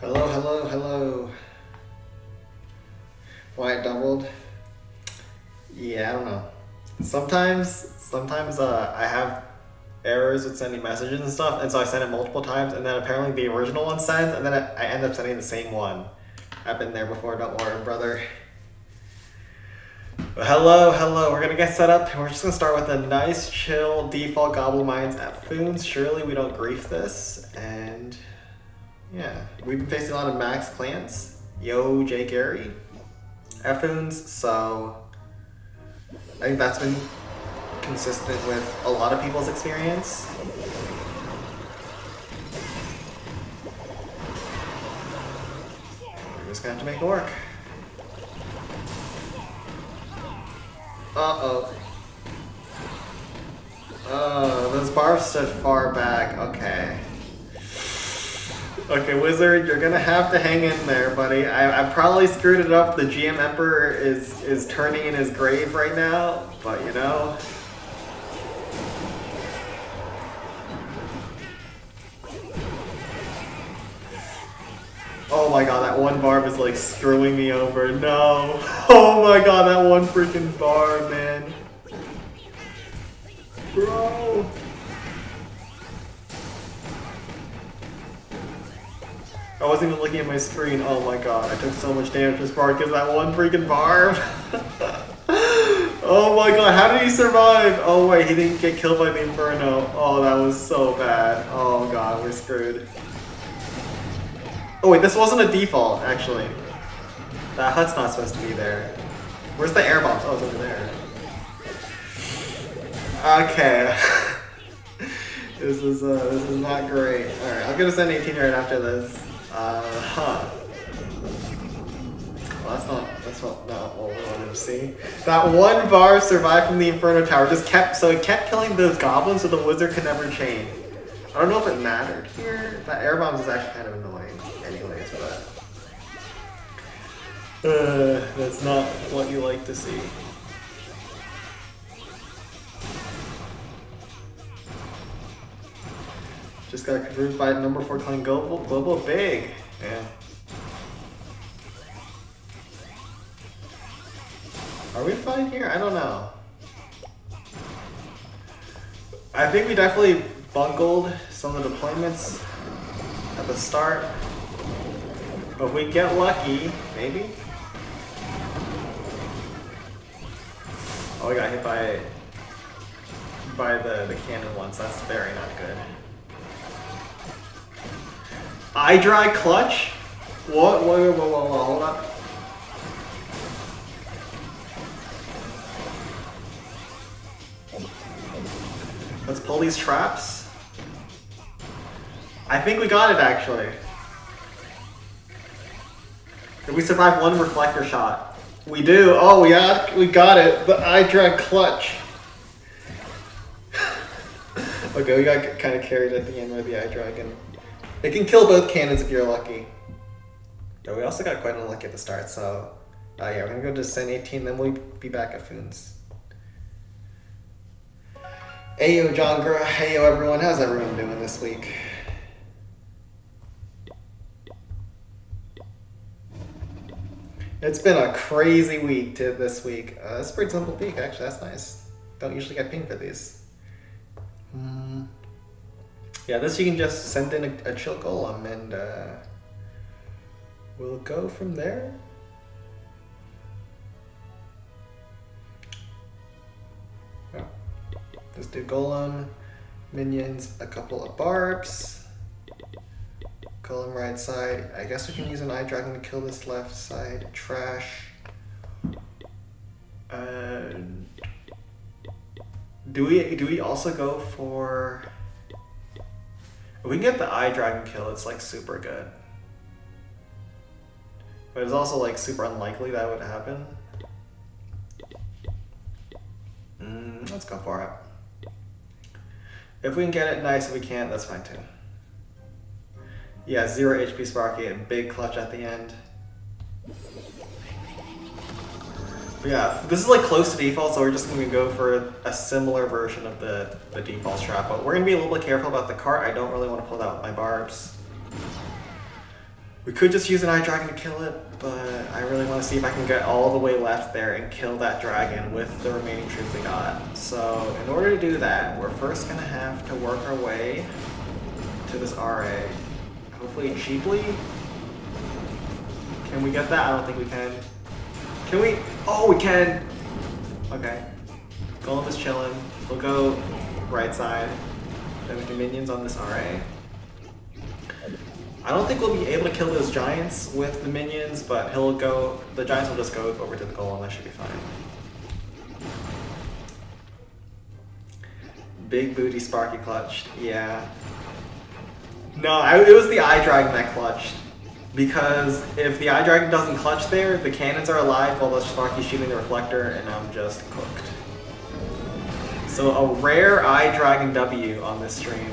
Hello, hello, hello. Why it doubled? Yeah, I don't know. Sometimes I have errors with sending messages and stuff, and so I send it multiple times, and then apparently the original one sends, and then I end up sending the same one. I've been there before, don't worry, brother. But hello, hello. We're gonna get set up, and we're just gonna start with a nice, chill default Goblin Mines at Foons. Surely we don't grief this, and yeah, we've been facing a lot of max clans. Yo, Jay Gary. Foons, so I think that's been consistent with a lot of people's experience. We're just gonna have to make it work. Uh-oh. Oh, those barbs stood far back. Okay. Okay, Wizard, you're gonna have to hang in there, buddy. I probably screwed it up. The GM Emperor is turning in his grave right now, but you know. Oh my god, that one barb is like screwing me over. No. Oh my god, that one freaking barb, man. Bro. I wasn't even looking at my screen. Oh my god, I took so much damage this part because that one freaking barb. Oh my god, how did he survive? Oh wait, he didn't get killed by the Inferno. Oh, that was so bad. Oh god, we're screwed. Oh wait, this wasn't a default, actually. That hut's not supposed to be there. Where's the air bombs? Oh, it's over there. Okay. This is not great. Alright, I'm gonna send 18 right after this. Well, that's not what we wanted to see. That one bar survived from the Inferno Tower. It kept killing those goblins so the wizard could never chain. I don't know if it mattered here. That air bombs is actually kind of annoying anyways, but that's not what you like to see. Just got confirmed by number 4 calling global big. Yeah. Are we fine here? I don't know. I think we definitely bungled some of the deployments at the start. But if we get lucky, maybe. Oh, we got hit by the cannon once. That's very not good. Eye dry clutch? What? Whoa, hold up. Let's pull these traps. I think we got it actually. Did we survive one reflector shot? We do. Oh, we got it. The eye dry clutch. Okay, we got kind of carried at the end by the eye dragon. It can kill both cannons if you're lucky. But we also got quite unlucky at the start, so yeah, we're gonna go to Sen 18, then we'll be back at Foons. Ayo, John Gura. Heyo, everyone. How's everyone doing this week? It's been a crazy week this week. It's a pretty simple peak, actually. That's nice. Don't usually get pinged for these. Yeah, this you can just send in a chill golem and we'll go from there. Yeah. Let's do golem, minions, a couple of barbs. Golem right side. I guess we can use an eye dragon to kill this left side. Trash. Do we also go for? If we can get the eye dragon kill, it's like super good. But it's also like super unlikely that would happen. Let's go for it. If we can get it, nice. If we can't, that's fine too. Yeah, 0 HP Sparky and big clutch at the end. But yeah, this is like close to default, so we're just going to go for a similar version of the default strat. But we're going to be a little bit careful about the cart. I don't really want to pull that with my barbs. We could just use an eye dragon to kill it, but I really want to see if I can get all the way left there and kill that dragon with the remaining troops we got. So in order to do that, we're first going to have to work our way to this RA. Hopefully cheaply. Can we get that? I don't think we can. Can we? Oh, we can! Okay. Golem is chilling. We'll go right side. Then we do minions on this RA. I don't think we'll be able to kill those giants with the minions, but the giants will just go over to the golem. That should be fine. Big booty Sparky clutched. Yeah. No, it was the eye dragon that clutched. Because if the eye dragon doesn't clutch there, the cannons are alive while the Sparky's shooting the reflector, and I'm just cooked. So a rare eye dragon W on this stream.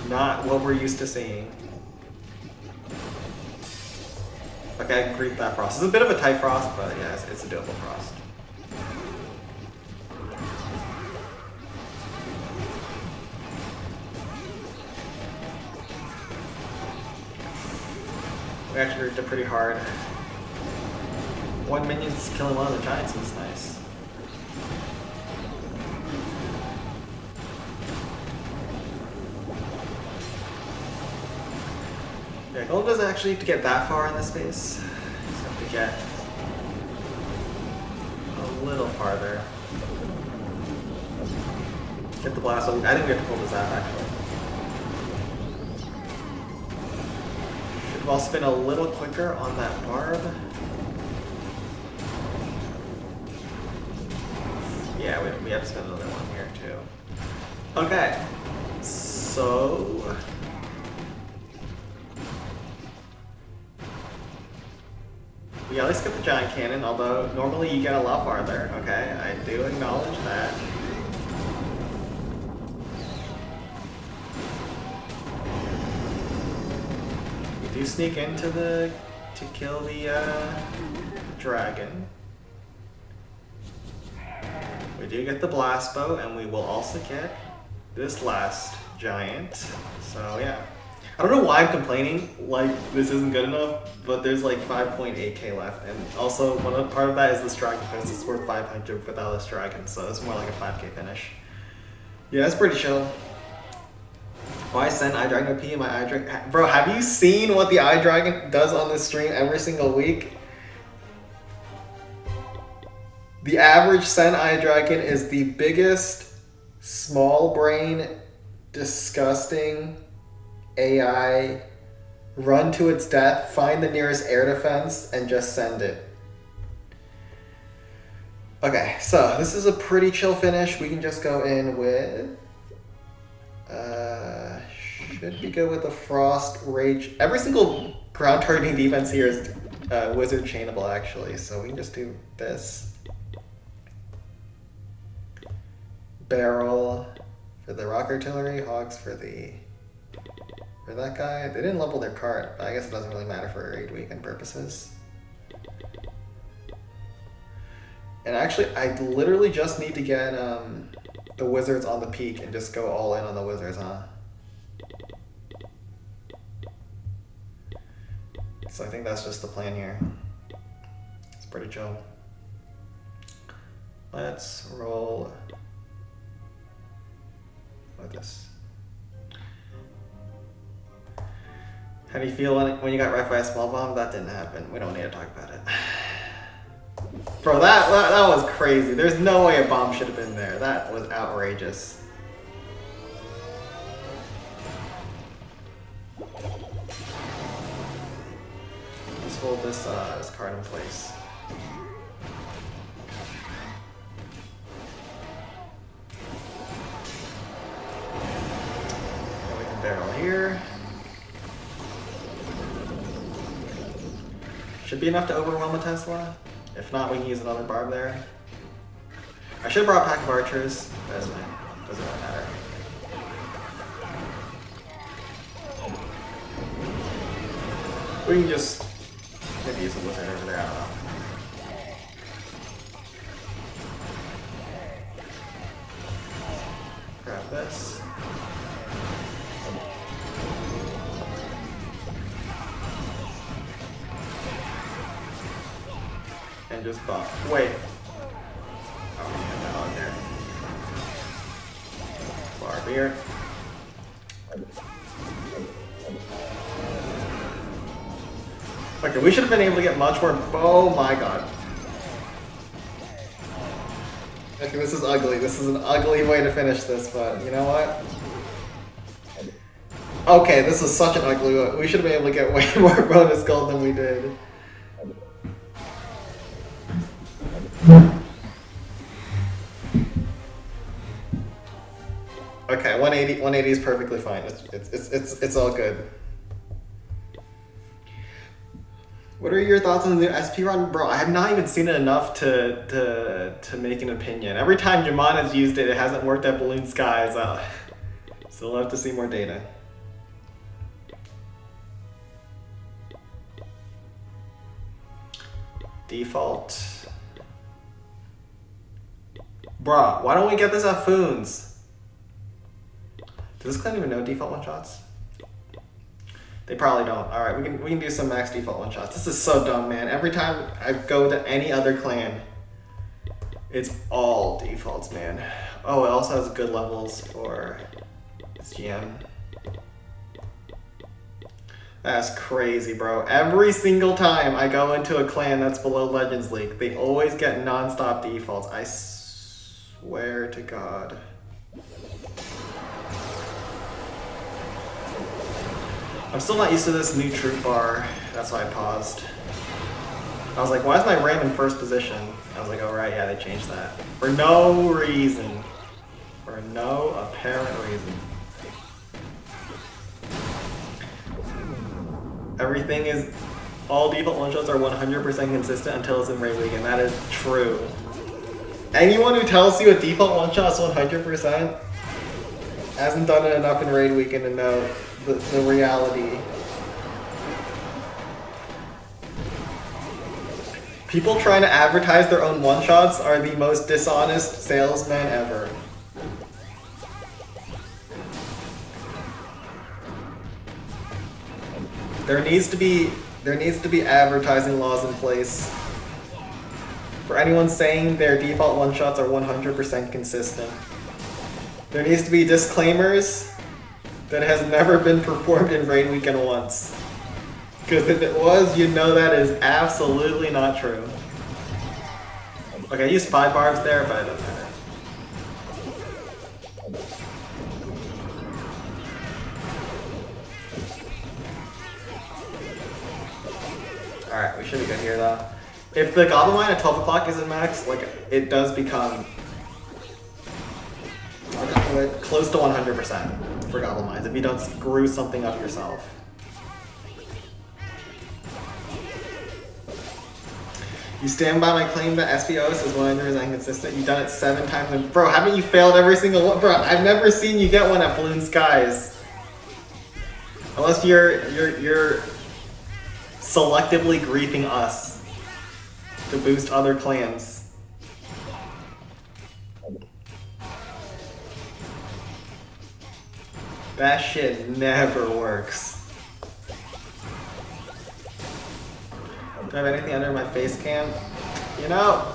Not what we're used to seeing. Okay, I can creep that frost. It's a bit of a tight frost, but yeah, it's a doable frost. We actually did pretty hard. One minion's killing one of the giants is nice. Yeah, Golem doesn't actually have to get that far in this space. Just have to get a little farther. Get the blast. I think we have to pull this out actually. Should ball spin a little quicker on that barb. Yeah, we have to spin another one here too. Okay, so. We at least get the giant cannon, although normally you get a lot farther, okay? I do acknowledge that. We do sneak into to kill the dragon. We do get the blast bow, and we will also get this last giant. So yeah. I don't know why I'm complaining like this isn't good enough, but there's like 5.8k left, and also part of that is this dragon because it's worth 500 without this dragon, so it's more like a 5k finish. Yeah, it's pretty chill. Why send eye dragon OP in my eye dragon? Bro, have you seen what the eye dragon does on this stream every single week? The average Sen eye dragon is the biggest, small brain, disgusting AI, run to its death, find the nearest air defense, and just send it. Okay, so this is a pretty chill finish. We can just go in with... should be good with the Frost, Rage. Every single ground targeting defense here is Wizard chainable, actually, so we can just do this. Barrel for the Rock Artillery, Hogs for that guy. They didn't level their card, but I guess it doesn't really matter for raid weekend purposes. And actually, I literally just need to get the wizards on the peak and just go all in on the wizards, huh? So I think that's just the plan here. It's pretty chill. Let's roll with this. How do you feel when you got wrecked by a small bomb? That didn't happen. We don't need to talk about it. Bro, that was crazy. There's no way a bomb should have been there. That was outrageous. Let's hold this card in place. And we can barrel here. Should be enough to overwhelm a Tesla. If not, we can use another barb there. I should have brought a pack of archers. Doesn't really matter. We can just maybe use a wizard over there. I don't know. Grab this. and just buff. Wait. Oh, we got that on there. Barbier. Okay, we should have been able to get much more. Oh my god. Okay, this is ugly. This is an ugly way to finish this, but you know what? Okay, this is such an ugly way. We should have been able to get way more bonus gold than we did. Okay, 180 is perfectly fine. It's all good. What are your thoughts on the new SP run? Bro, I have not even seen it enough to make an opinion. Every time Jamon has used it, it hasn't worked at Balloon Skies. So we'll have to see more data. Default. Bruh, why don't we get this at Foons? Does this clan even know default one-shots? They probably don't. Alright, we can do some max default one-shots. This is so dumb, man. Every time I go to any other clan, it's all defaults, man. Oh, it also has good levels for its GM. That's crazy, bro. Every single time I go into a clan that's below Legends League, they always get non-stop defaults. I swear to God. I'm still not used to this new troop bar. That's why I paused. I was like, why is my ram in first position? I was like, oh right, yeah, they changed that. For no reason. For no apparent reason. Everything is, all default one-shots are 100% consistent until it's in raid week, and that is true. Anyone who tells you a default one-shot is 100% hasn't done it enough in raid weekend to know the reality. People trying to advertise their own one-shots are the most dishonest salesmen ever. There needs to be advertising laws in place for anyone saying their default one-shots are 100% consistent. There needs to be disclaimers that has never been performed in raid weekend once. Because if it was, you know that is absolutely not true. Okay, I used 5 barbs there, but it doesn't matter. Alright, we should be good here though. If the Goblin Mine at 12 o'clock isn't max, like, it does become close to 100% for Goblin Mines if you don't screw something up yourself. You stand by my claim that SPOs is 100% consistent. You've done it 7 times. And bro, haven't you failed every single one? Bro, I've never seen you get one at Balloon Skies. Unless you're selectively griefing us to boost other clans. That shit never works. Do I have anything under my face cam? You know,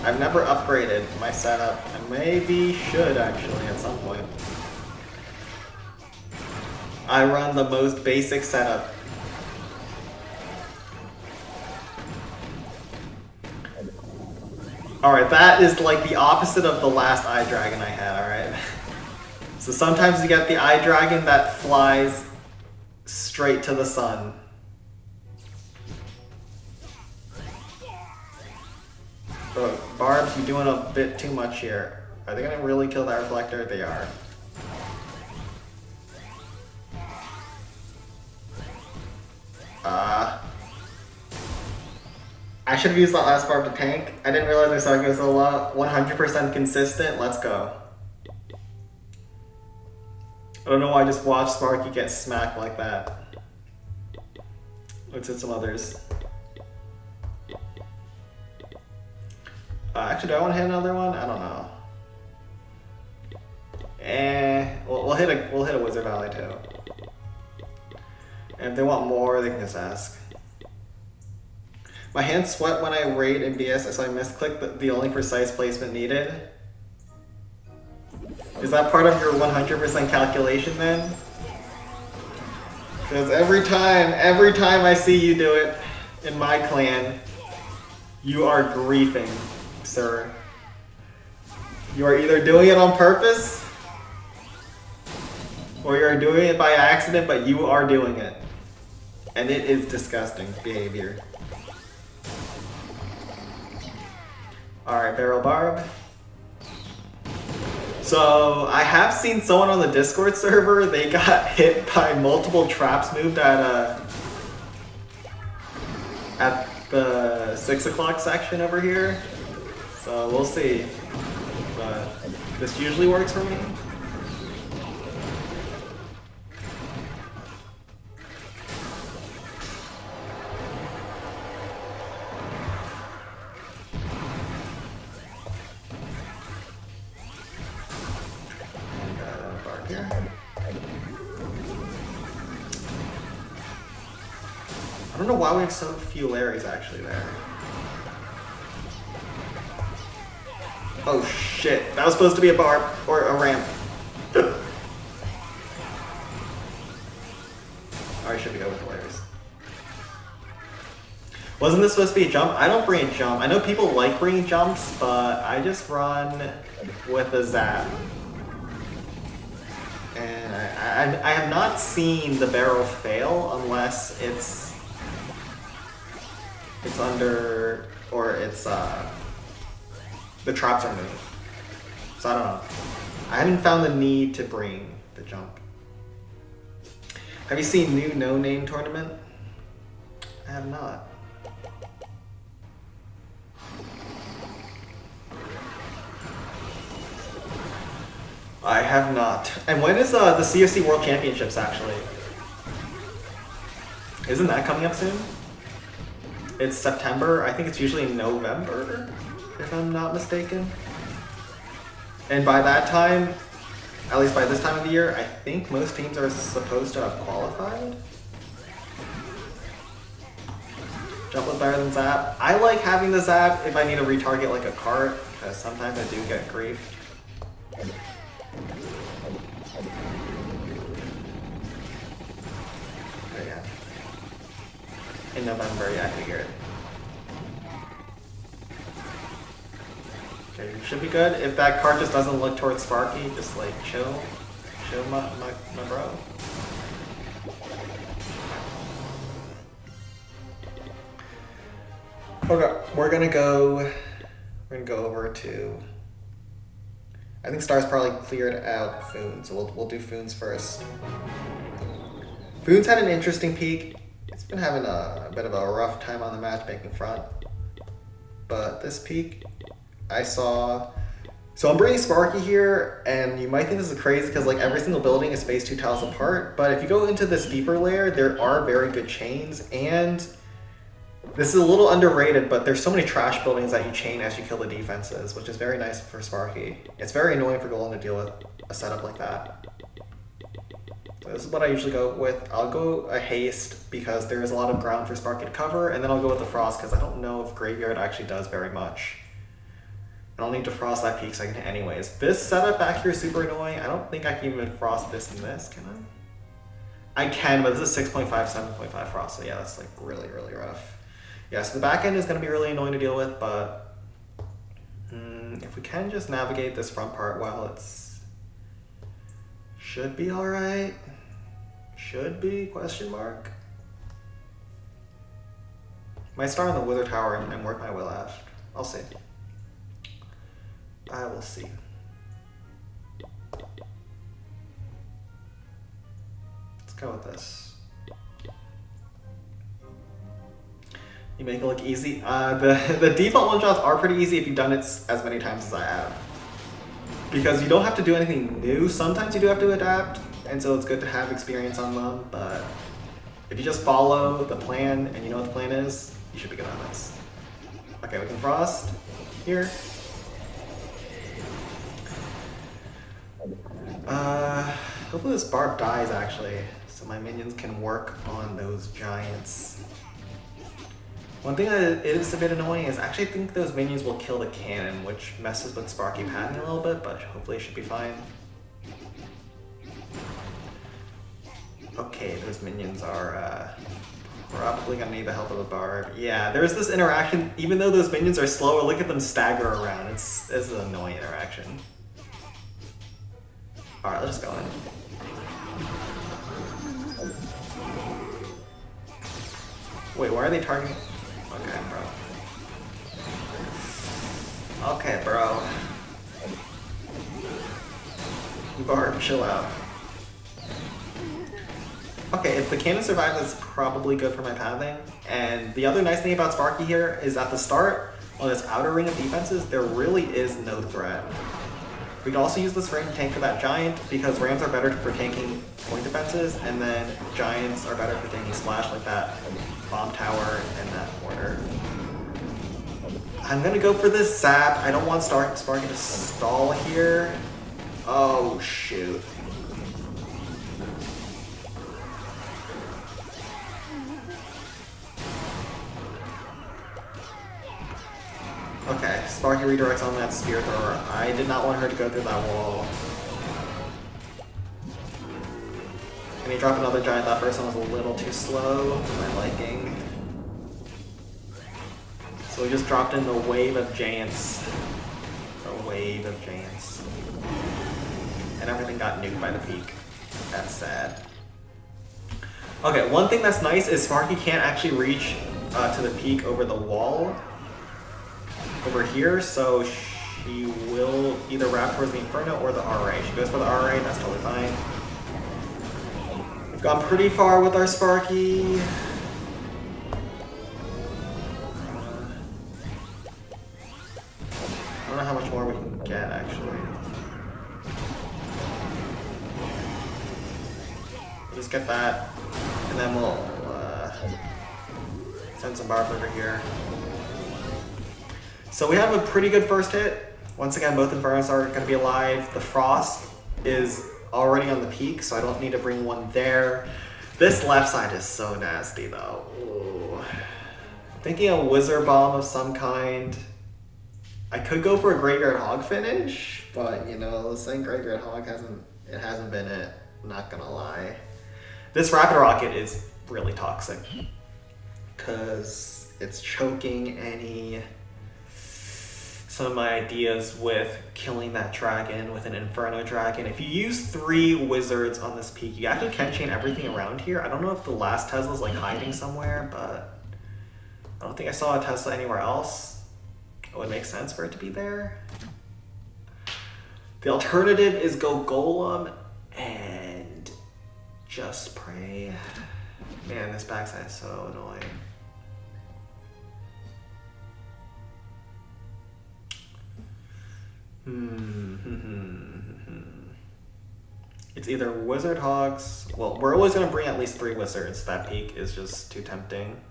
I've never upgraded my setup. I maybe should actually at some point. I run the most basic setup. Alright, that is like the opposite of the last eye dragon I had, alright? So sometimes you get the eye dragon that flies straight to the sun. Bro, Barbs, you're doing a bit too much here. Are they gonna really kill that reflector? They are. I should have used that last barb to tank. I didn't realize my cycle was so low. 100% consistent, let's go. I don't know why I just watched Sparky get smacked like that. Let's hit some others. Actually, do I want to hit another one? I don't know. We'll hit a Wizard Valley too. And if they want more, they can just ask. My hands sweat when I raid in BS, so I misclicked the only precise placement needed. Is that part of your 100% calculation then? Because every time I see you do it in my clan, you are griefing, sir. You are either doing it on purpose, or you are doing it by accident, but you are doing it. And it is disgusting behavior. Alright, Barrel Barb. So, I have seen someone on the Discord server, they got hit by multiple traps moved at the 6 o'clock section over here. So, we'll see. But this usually works for me. I don't know why we have so few Larrys actually there. Oh shit, that was supposed to be a barb or a ramp. Alright, should be good with the Larrys. Wasn't this supposed to be a jump? I don't bring a jump. I know people like bringing jumps, but I just run with a zap. And I have not seen the barrel fail unless it's under, or it's the traps are moved. So I don't know. I haven't found the need to bring the jump. Have you seen new No Name tournament? I have not. I have not. And when is the CFC World Championships actually? Isn't that coming up soon? It's September. I think it's usually November, if I'm not mistaken. And by that time, at least by this time of the year, I think most teams are supposed to have qualified. Jump was better than Zap. I like having the Zap if I need to retarget like a cart, because sometimes I do get griefed. But yeah. In November, yeah, I figured. Okay, you should be good. If that card just doesn't look towards Sparky, just like chill my bro. Okay, we're gonna go over to, I think Star's probably cleared out Foon, so we'll do Foon's first. Foon's had an interesting peak. It's been having a bit of a rough time on the matchmaking front. But this peak, I saw... So I'm bringing Sparky here, and you might think this is crazy because like every single building is spaced 2 tiles apart, but if you go into this deeper layer, there are very good chains, and this is a little underrated, but there's so many trash buildings that you chain as you kill the defenses, which is very nice for Sparky. It's very annoying for Golden to deal with a setup like that. So this is what I usually go with. I'll go a Haste because there is a lot of ground for Sparky to cover, and then I'll go with the Frost because I don't know if Graveyard actually does very much. And I'll need to Frost that peak second anyways. This setup back here is super annoying. I don't think I can even Frost this and this, can I? I can, but this is 6.5, 7.5 Frost, so yeah, that's like really, really rough. Yeah, so the back end is going to be really annoying to deal with, but if we can just navigate this front part well, it's should be all right. Should be, question mark. Might start on the Wither Tower and work my way left. I'll see. I will see. Let's go with this. You make it look easy. The default one-shots are pretty easy if you've done it as many times as I have. Because you don't have to do anything new. Sometimes you do have to adapt, and so it's good to have experience on them, but if you just follow the plan and you know what the plan is, you should be good on this. Okay, we can Frost here. Hopefully this Barb dies actually, so my minions can work on those giants. One thing that is a bit annoying is I actually think those minions will kill the cannon, which messes with Sparky padding a little bit, but hopefully it should be fine. Okay, those minions are probably gonna need the help of a bard. Yeah, there's this interaction, even though those minions are slower, look at them stagger around. It's an annoying interaction. Alright, let's just go in. Wait, why are they targeting? Okay, bro. Okay, bro. Barb, chill out. Okay, if the cannon survives, that's probably good for my pathing. And the other nice thing about Sparky here is at the start, on this outer ring of defenses, there really is no threat. We can also use this ring to tank for that giant, because rams are better for tanking point defenses, and then giants are better for tanking splash like that bomb tower and that mortar. I'm gonna go for this zap. I don't want Sparky to stall here. Oh, shoot. Okay, Sparky redirects on that spear thrower. I did not want her to go through that wall. Can he drop another giant? That first one was a little too slow for my liking. So we just dropped in the wave of giants. A wave of giants. And everything got nuked by the peak. That's sad. Okay, one thing that's nice is Sparky can't actually reach to the peak over the wall over here, so she will either wrap towards the Inferno or the RA. She goes for the RA, that's totally fine. We've gone pretty far with our Sparky. I don't know how much more we can get, actually. We'll just get that, and then we'll send some barbs over here. So we have a pretty good first hit. Once again, both Infernos are going to be alive. The Frost is already on the peak, so I don't need to bring one there. This left side is so nasty, though. Ooh. I'm thinking a Wizard Bomb of some kind. I could go for a Graveyard Hog finish, but you know, saying Graveyard Hog hasn't been it. I'm not gonna lie. This Rapid Rocket is really toxic because it's choking some of my ideas with killing that dragon with an Inferno Dragon. If you use 3 wizards on this peak, you actually can chain everything around here. I don't know if the last Tesla's like hiding somewhere, but I don't think I saw a Tesla anywhere else. It would make sense for it to be there. The alternative is go Golem and just pray. Man, this backside is so annoying. It's either Wizard Hogs. Well, we're always going to bring at least 3 wizards. That peak is just too tempting.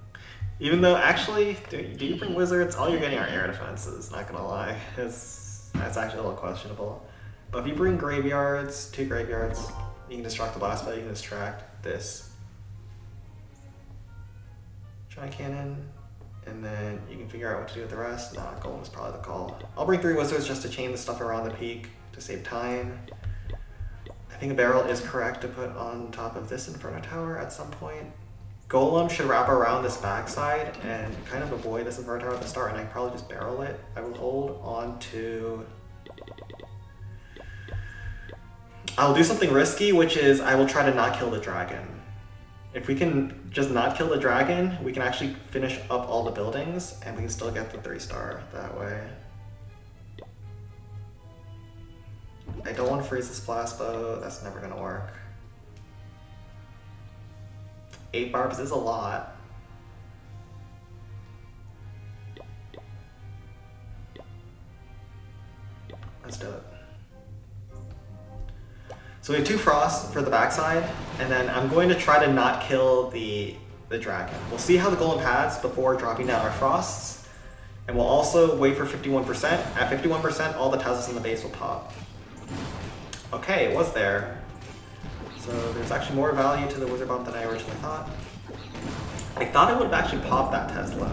Even though, actually, do you bring wizards? All you're getting are air defenses, not going to lie. That's actually a little questionable. But if you bring graveyards, 2 graveyards, you can distract the last spell, you can distract this Giant Cannon, and then you can figure out what to do with the rest. Nah, Golem is probably the call. I'll bring 3 wizards just to chain the stuff around the peak to save time. I think a barrel is correct to put on top of this Inferno Tower at some point. Golem should wrap around this backside and kind of avoid this Inferno Tower at the start, and I can probably just barrel it. I will hold on to... I'll do something risky, which is I will try to not kill the dragon. If we can just not kill the dragon, we can actually finish up all the buildings, and we can still get the 3-star that way. I don't want to freeze this blast bow, that's never going to work. 8 barbs is a lot. Let's do it. So we have 2 frosts for the backside, and then I'm going to try to not kill the dragon. We'll see how the golem pads before dropping down our frosts, and we'll also wait for 51%. At 51%, all the Teslas in the base will pop. Okay, it was there. So there's actually more value to the Wizard Bomb than I originally thought. I thought it would have actually popped that Tesla.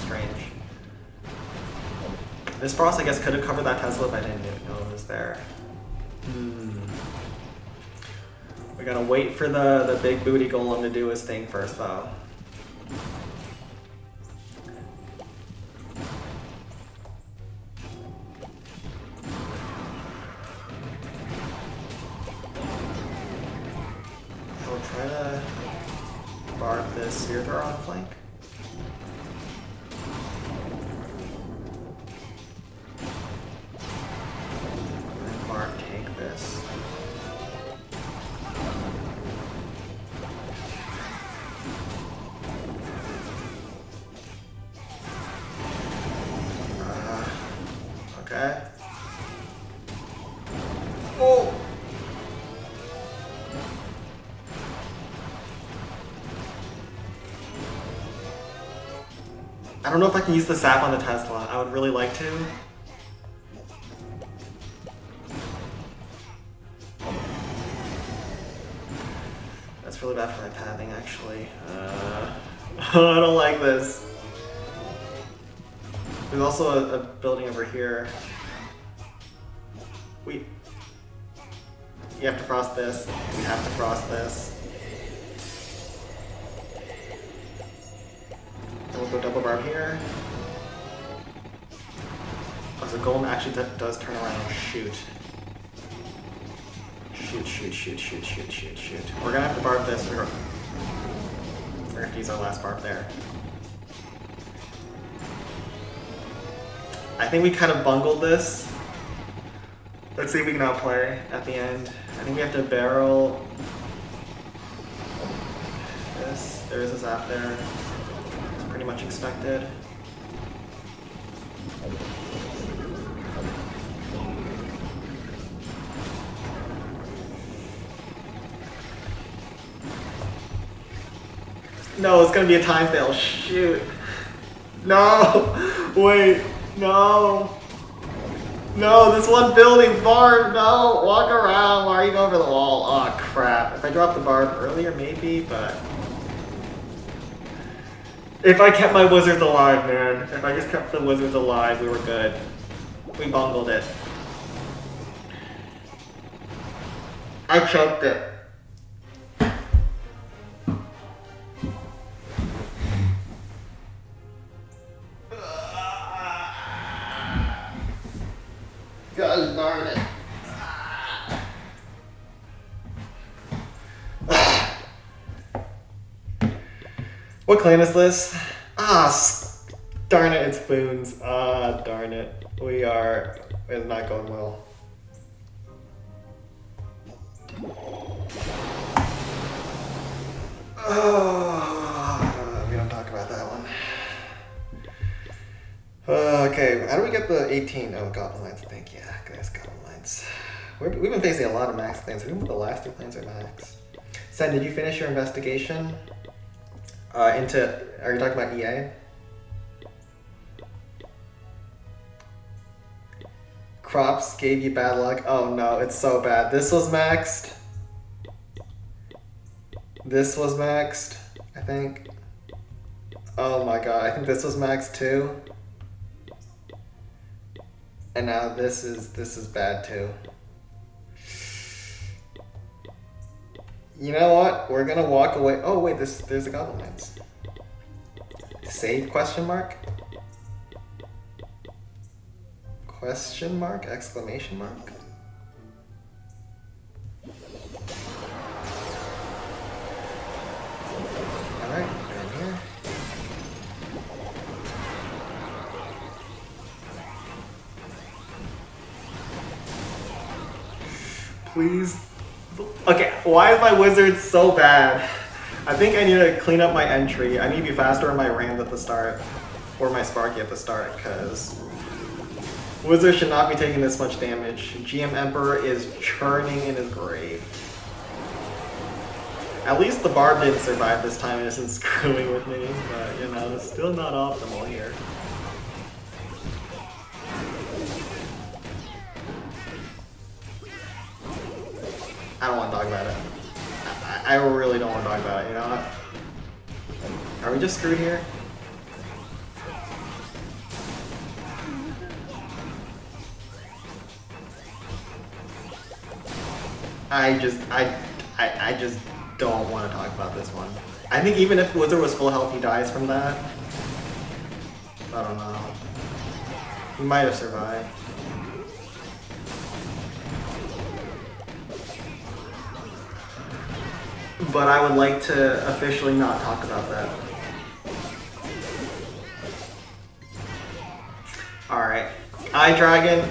Strange. This Frost, I guess, could have covered that Tesla, but I didn't know it was there. We gotta wait for the big booty golem to do his thing first, though. We'll try to barb this Sphere Thrower on flank. And barb tank this. Okay. Oh! I don't know if I can use the sap on the Tesla. I would really like to. That's really bad for my pathing, actually. I don't like this. There's also a building over here. You have to frost this. We have to frost this. And we'll go double barb here. Oh, so golem actually does turn around and shoot. Shoot. We're gonna have to barb this. We're gonna have to use our last barb there. I think we kind of bungled this. Let's see if we can outplay at the end. I think we have to barrel this. There is a zap there. It's pretty much expected. No, it's gonna be a time fail. Shoot. No! Wait. No. No, this one building, barb, no, walk around, why are you going over the wall? Oh crap, if I dropped the barb earlier maybe, but... If I kept my wizards alive, man, if I just kept the wizards alive, we were good. We bungled it. I choked it. God darn it. What clan is this? Darn it, it's Foons. Darn it. It's not going well. We don't talk about that one. Okay, how do we get the 18? Oh, Goblin Lines, thank you. There's Goblin Lines. We've been facing a lot of max clans. I think the last two clans are max. Sen, did you finish your investigation? Are you talking about EA? Crops gave you bad luck. Oh no, it's so bad. This was maxed. This was maxed, I think. Oh my god, I think this was maxed too. And now this is bad too. You know what? We're gonna walk away. Oh wait, there's a Goblin Lines. Save question mark? Question mark? Exclamation mark? Alright, we're in here. Please. Okay, why is my wizard so bad? I think I need to clean up my entry. I need to be faster on my Rams at the start. Or my Sparky at the start, because wizard should not be taking this much damage. GM Emperor is churning in his grave. At least the Barb didn't survive this time and isn't screwing with me, but you know, it's still not optimal here. I don't want to talk about it. I really don't want to talk about it, you know what? Are we just screwed here? I just don't want to talk about this one. I think even if Wizard was full health, he dies from that. I don't know. He might have survived. But I would like to officially not talk about that. Alright. Eye Dragon.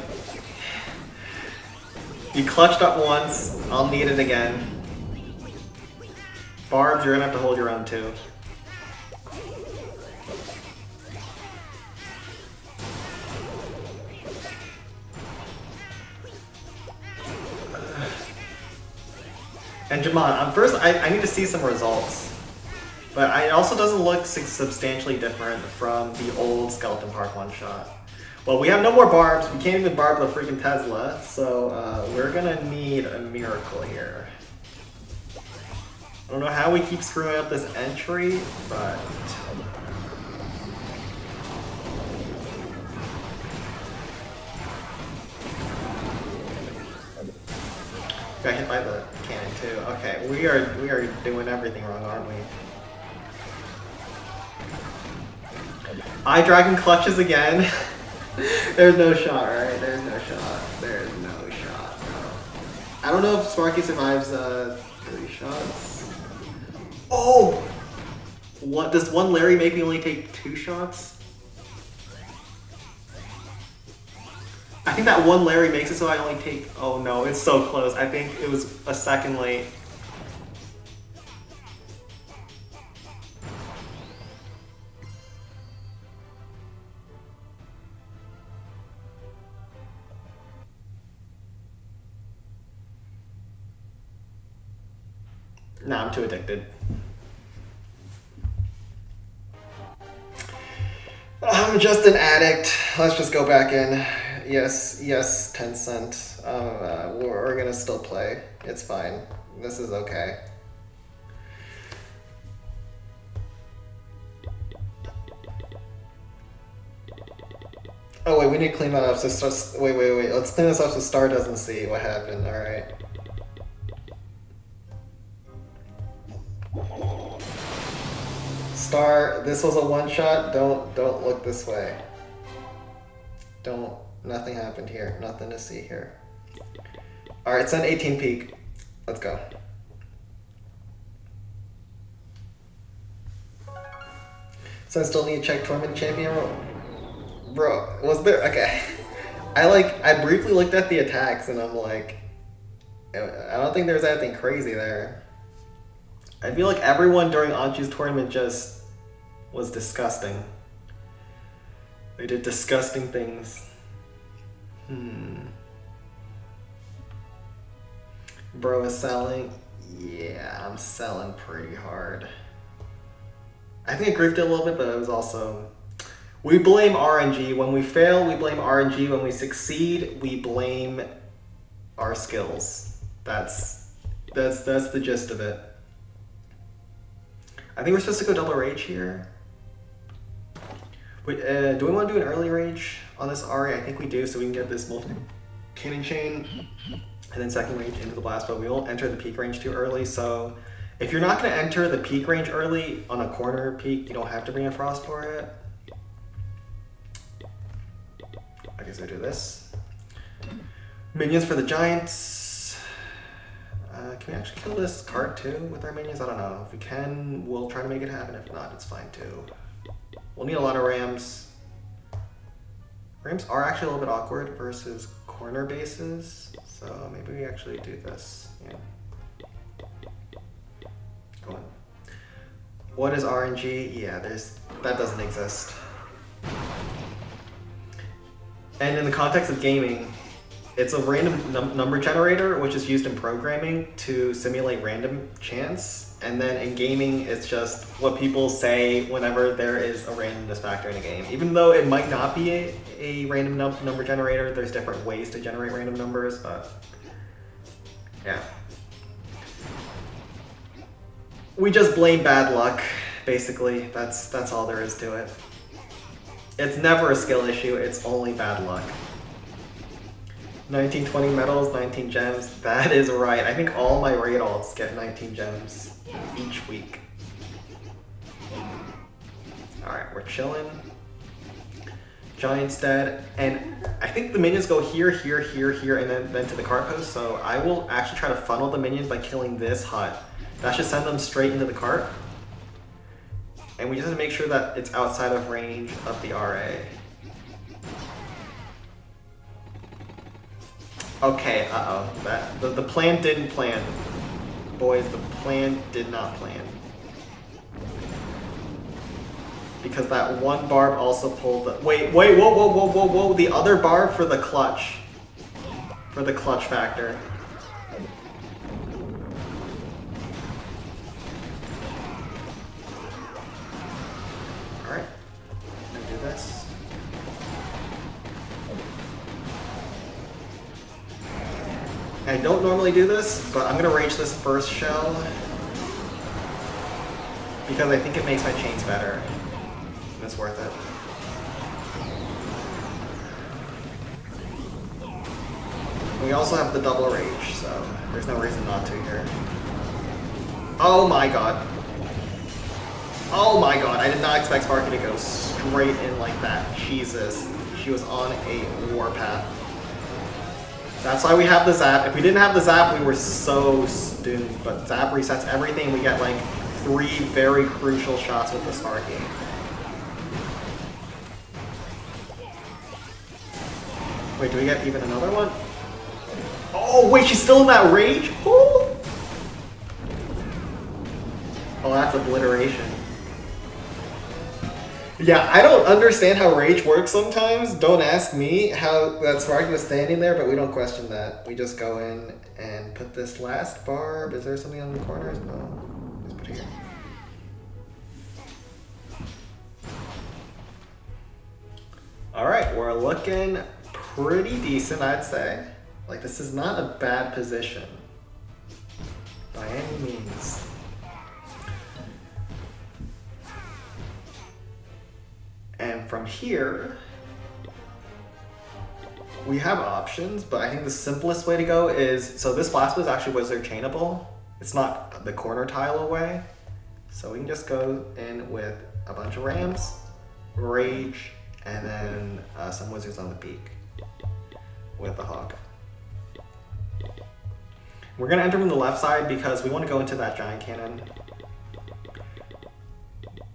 You clutched up once. I'll need it again. Barbs, you're gonna have to hold your own too. And Jamon, first I need to see some results. But it also doesn't look substantially different from the old Skeleton Park one-shot. Well, we have no more barbs. We can't even barb the freaking Tesla, so we're gonna need a miracle here. I don't know how we keep screwing up this entry, but... Got hit by the cannon too. Okay, we are doing everything wrong, aren't we? Eye Dragon clutches again. There's no shot, right? There's no shot. There's no shot. No. I don't know if Sparky survives 3 shots. Oh! What does one Larry make me only take 2 shots? I think that one Larry makes it so I only take... Oh no, it's so close. I think it was a second late. Nah, I'm too addicted. I'm just an addict. Let's just go back in. Yes, yes, Tencent. We're gonna still play. It's fine. This is okay. Oh wait, we need to clean that up so wait. Let's clean this up so Star doesn't see what happened. All right. Star, this was a one-shot. Don't look this way. Nothing happened here. Nothing to see here. All right, send 18 peak. Let's go. So I still need to check tournament champion role. Bro, was there? Okay. I briefly looked at the attacks and I'm like, I don't think there's anything crazy there. I feel like everyone during Anchu's tournament just was disgusting. They did disgusting things. Bro is selling. Yeah, I'm selling pretty hard. I think I griefed it a little bit, but it was also... We blame RNG. When we fail, we blame RNG. When we succeed, we blame our skills. That's the gist of it. I think we're supposed to go double rage here. Wait, do we want to do an early rage on this Ari? I think we do, so we can get this multi-cannon chain and then second rage into the blast, but we won't enter the peak range too early, so if you're not going to enter the peak range early on a corner peak, you don't have to bring a frost for it. Okay, so do this. Minions for the giants. Can we actually kill this card too with our minions? I don't know. If we can, we'll try to make it happen. If not, it's fine too. We'll need a lot of rams. Rams are actually a little bit awkward versus corner bases, so maybe we actually do this. Yeah. Go on. What is RNG? Yeah, that doesn't exist. And in the context of gaming, it's a random number generator, which is used in programming to simulate random chance. And then in gaming, it's just what people say whenever there is a randomness factor in a game. Even though it might not be a random number generator, there's different ways to generate random numbers, but yeah. We just blame bad luck Basically, that's all there is to it. It's never a skill issue, it's only bad luck. 1920 medals, 19 gems. That is right. I think all my raid alts get 19 gems each week. Alright, we're chilling. Giant's dead, and I think the minions go here, here, here, here, and then to the cart post, so I will actually try to funnel the minions by killing this hut. That should send them straight into the cart. And we just have to make sure that it's outside of range of the RA. Okay, uh-oh. The plan didn't plan. Boys, the plan did not plan. Because that one barb also pulled the... Wait, whoa. The other barb for the clutch. For the clutch factor. Alright. I'm gonna do this. I don't normally do this, but I'm gonna rage this first shell. Because I think it makes my chains better. It's worth it. We also have the double rage, so there's no reason not to here. Oh my god. Oh my god, I did not expect Sparky to go straight in like that. Jesus. She was on a warpath. That's why we have the zap. If we didn't have the zap, we were so doomed. But zap resets everything. We get like 3 very crucial shots with the Sparky. Wait, do we get even another one? Oh, wait, she's still in that rage? Ooh. Oh, that's obliteration. Yeah, I don't understand how rage works sometimes. Don't ask me how that Sparky was standing there, but we don't question that. We just go in and put this last barb. Is there something on the corners? No. Just put it here. Alright, we're looking pretty decent, I'd say. Like, this is not a bad position. By any means. And from here, we have options, but I think the simplest way to go is, so this blast was actually wizard chainable. It's not the corner tile away. So we can just go in with a bunch of rams, rage, and then some wizards on the peak with the hawk. We're gonna enter from the left side because we want to go into that giant cannon.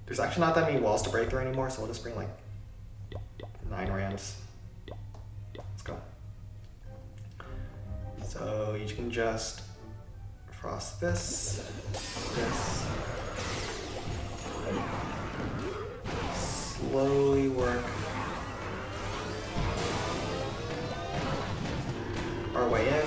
There's actually not that many walls to break through anymore, so we'll just bring like 9 rams. Let's go. So you can just frost this, slowly work our way in.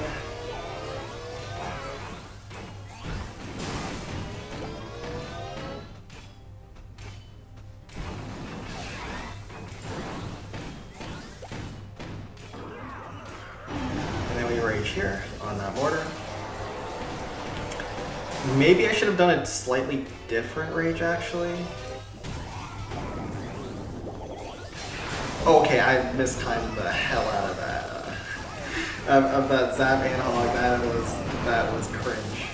Here on that mortar. Maybe I should have done a slightly different rage actually. Okay, I mistimed the hell out of that. Of that zap and hog. That was cringe.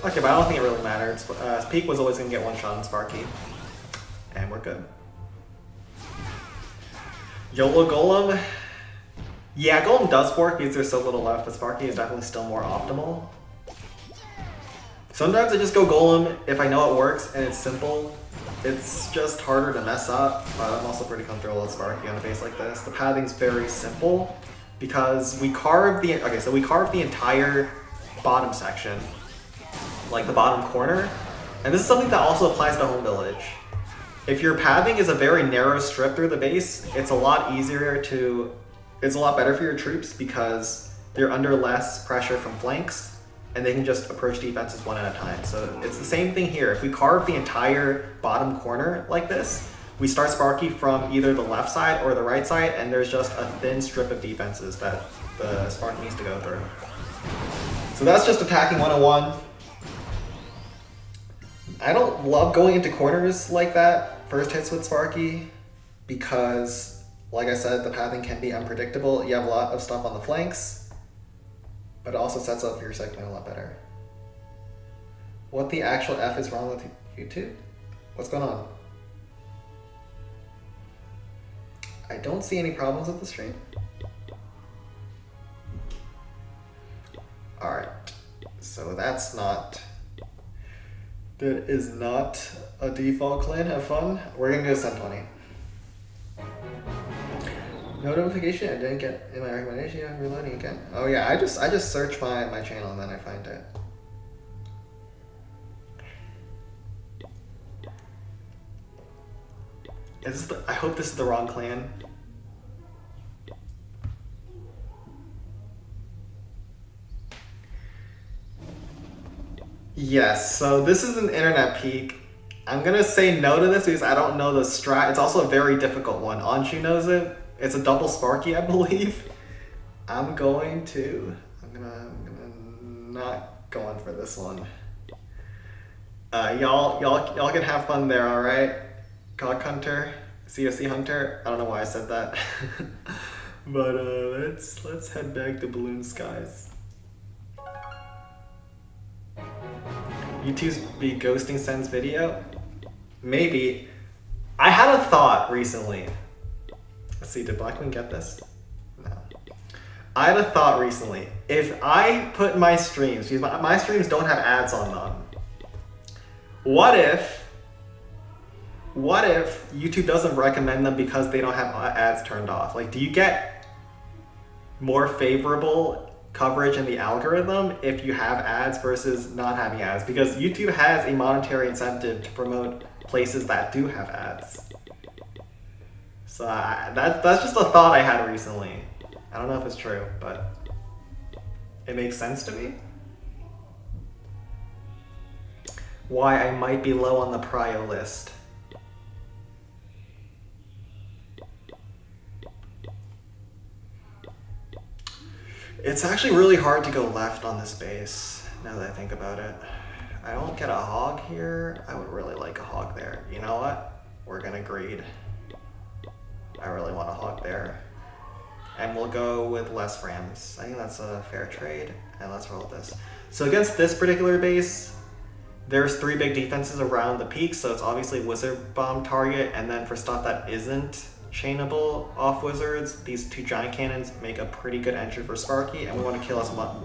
Okay, but I don't think it really matters. Peak was always gonna get one shot on Sparky. And we're good. YOLO Golem. Yeah, Golem does work because there's so little left, but Sparky is definitely still more optimal. Sometimes I just go Golem if I know it works and it's simple. It's just harder to mess up, but I'm also pretty comfortable with Sparky on a base like this. The pathing's very simple because we carved the entire bottom section, like the bottom corner. And this is something that also applies to Home Village. If your pathing is a very narrow strip through the base, it's a lot better for your troops because they're under less pressure from flanks and they can just approach defenses one at a time. So it's the same thing here. If we carve the entire bottom corner like this, we start Sparky from either the left side or the right side, and there's just a thin strip of defenses that the Sparky needs to go through. So that's just attacking 101. I don't love going into corners like that, first hits with Sparky, because, like I said, the pathing can be unpredictable. You have a lot of stuff on the flanks, but it also sets up your segment a lot better. What the actual F is wrong with YouTube? What's going on? I don't see any problems with the stream. Alright, so that is not a default clan. Have fun. We're gonna go 720. No notification. I didn't get in my recommendation. I'm reloading again. Oh yeah, I just search my channel and then I find it. I hope this is the wrong clan. Yes, so this is an internet peak. I'm gonna say no to this because I don't know the strat. It's also a very difficult one. Anshu knows it. It's a double Sparky, I believe. I'm gonna not going for this one. Y'all can have fun there, all right? Cock Hunter, COC Hunter. I don't know why I said that, but let's head back to Balloon Skies. YouTube's be ghosting Sen's video? Maybe. I had a thought recently. Let's see, did Blackman get this? No. I had a thought recently. If I put my streams, because my streams don't have ads on them. What if YouTube doesn't recommend them because they don't have ads turned off? Like, do you get more favorable coverage in the algorithm if you have ads versus not having ads? Because YouTube has a monetary incentive to promote places that do have ads. So that's just a thought I had recently. I don't know if it's true, but it makes sense to me. Why I might be low on the prio list. It's actually really hard to go left on this base, now that I think about it. I don't get a hog here. I would really like a hog there. You know what? We're gonna greed. I really want a hog there. And we'll go with less frames. I think that's a fair trade. And let's roll with this. So against this particular base, there's 3 big defenses around the peak, so it's obviously Wizard Bomb target, and then for stuff that isn't chainable off wizards, these 2 giant cannons make a pretty good entry for Sparky, and we want to kill as much.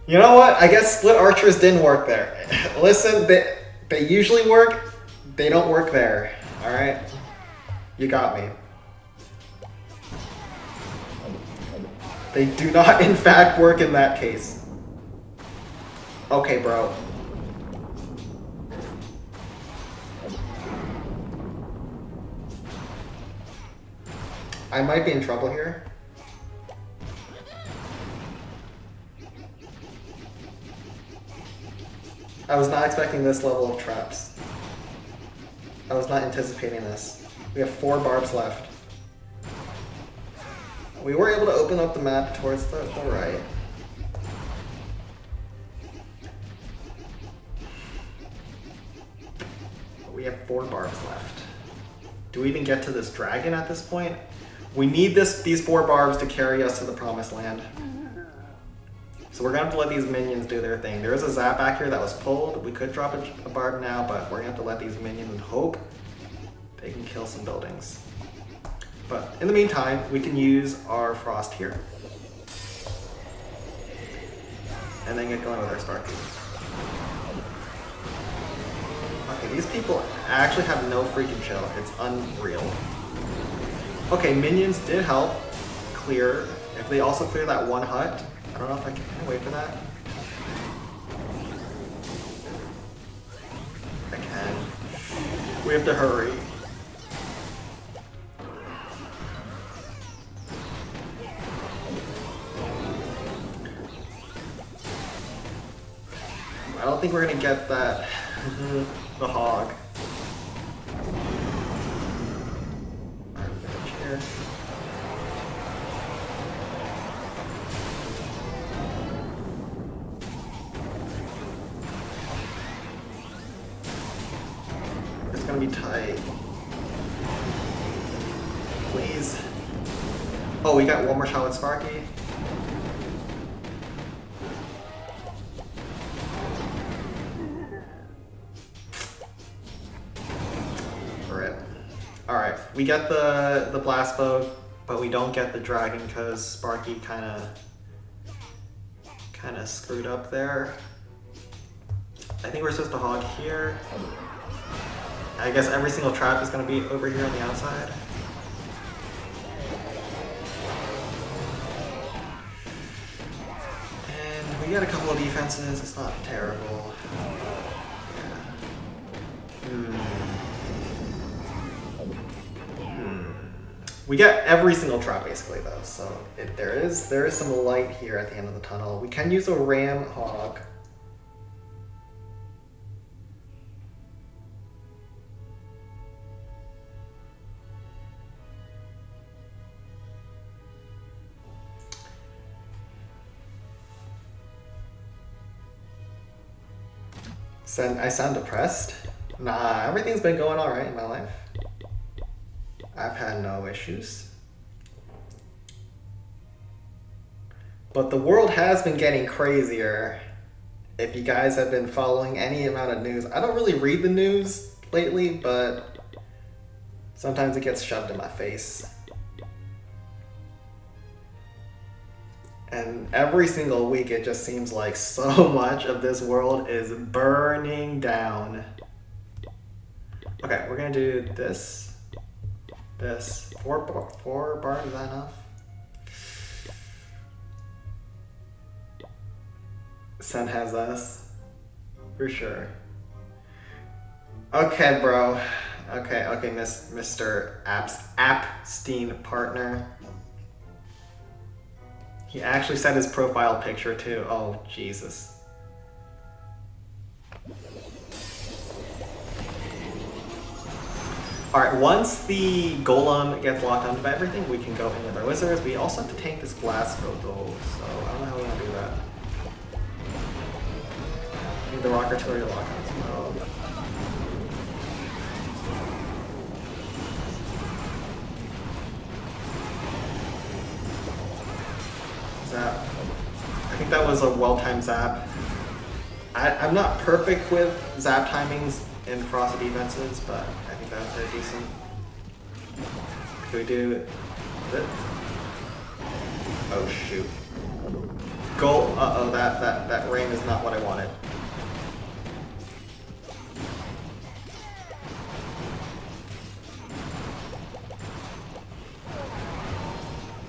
You know what? I guess split archers didn't work there. Listen, they usually work. They don't work there. All right, you got me. They do not, in fact, work in that case. Okay, bro. I might be in trouble here. I was not expecting this level of traps. I was not anticipating this. We have 4 barbs left. We were able to open up the map towards the right. But we have 4 barbs left. Do we even get to this dragon at this point? We need these 4 barbs to carry us to the promised land. So we're gonna have to let these minions do their thing. There is a zap back here that was pulled. We could drop a barb now, but we're gonna have to let these minions hope they can kill some buildings. But in the meantime, we can use our frost here. And then get going with our Sparky. Okay, these people actually have no freaking chill. It's unreal. Okay, minions did help clear. If they also clear that 1 hut, I don't know if I can wait for that. I can. We have to hurry. I don't think we're gonna get that. The hog. Here. It's gonna be tight. Please. Oh, we got one more shot with Sparky. Rip. Alright, we get the blast bow, but we don't get the dragon because Sparky kinda screwed up there. I think we're supposed to hog here. I guess every single trap is gonna be over here on the outside. We got a couple of defenses, it's not terrible. We got every single trap basically though, so there is some light here at the end of the tunnel. We can use a ram hog. I sound depressed? Nah, everything's been going all right in my life. I've had no issues. But the world has been getting crazier. If you guys have been following any amount of news, I don't really read the news lately, but sometimes it gets shoved in my face. And every single week it just seems like so much of this world is burning down. Okay, we're gonna do this. Four bars, is that enough? Sen has us. For sure. Okay, bro. Okay, Mr. Epstein partner. He actually set his profile picture too. Oh, Jesus. Alright, once the golem gets locked onto everything, we can go in with our wizards. We also have to tank this blast bow though, so I don't know how we want to do that. I need the rock artillery to lock on as well. Zap. I think that was a well-timed zap. I'm not perfect with zap timings in frosted defenses, but I think that's very decent. Can we do it? Oh shoot. Goal. Uh-oh, that rain is not what I wanted.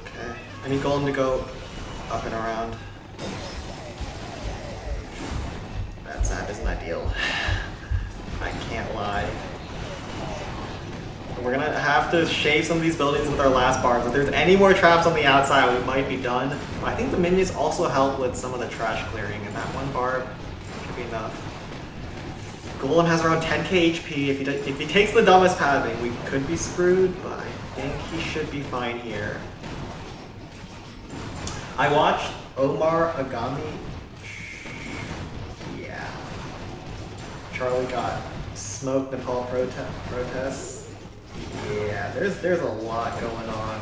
Okay. I need golem to go up and around. That zap isn't ideal. I can't lie. We're gonna have to shave some of these buildings with our last bars. If there's any more traps on the outside, we might be done. But I think the minions also help with some of the trash clearing, and that one barb should be enough. Golem has around 10k HP. If he takes the dumbest pathing, we could be screwed, but I think he should be fine here. I watched Omar Agami. Yeah. Charlie got smoked Nepal protests. Yeah, there's a lot going on.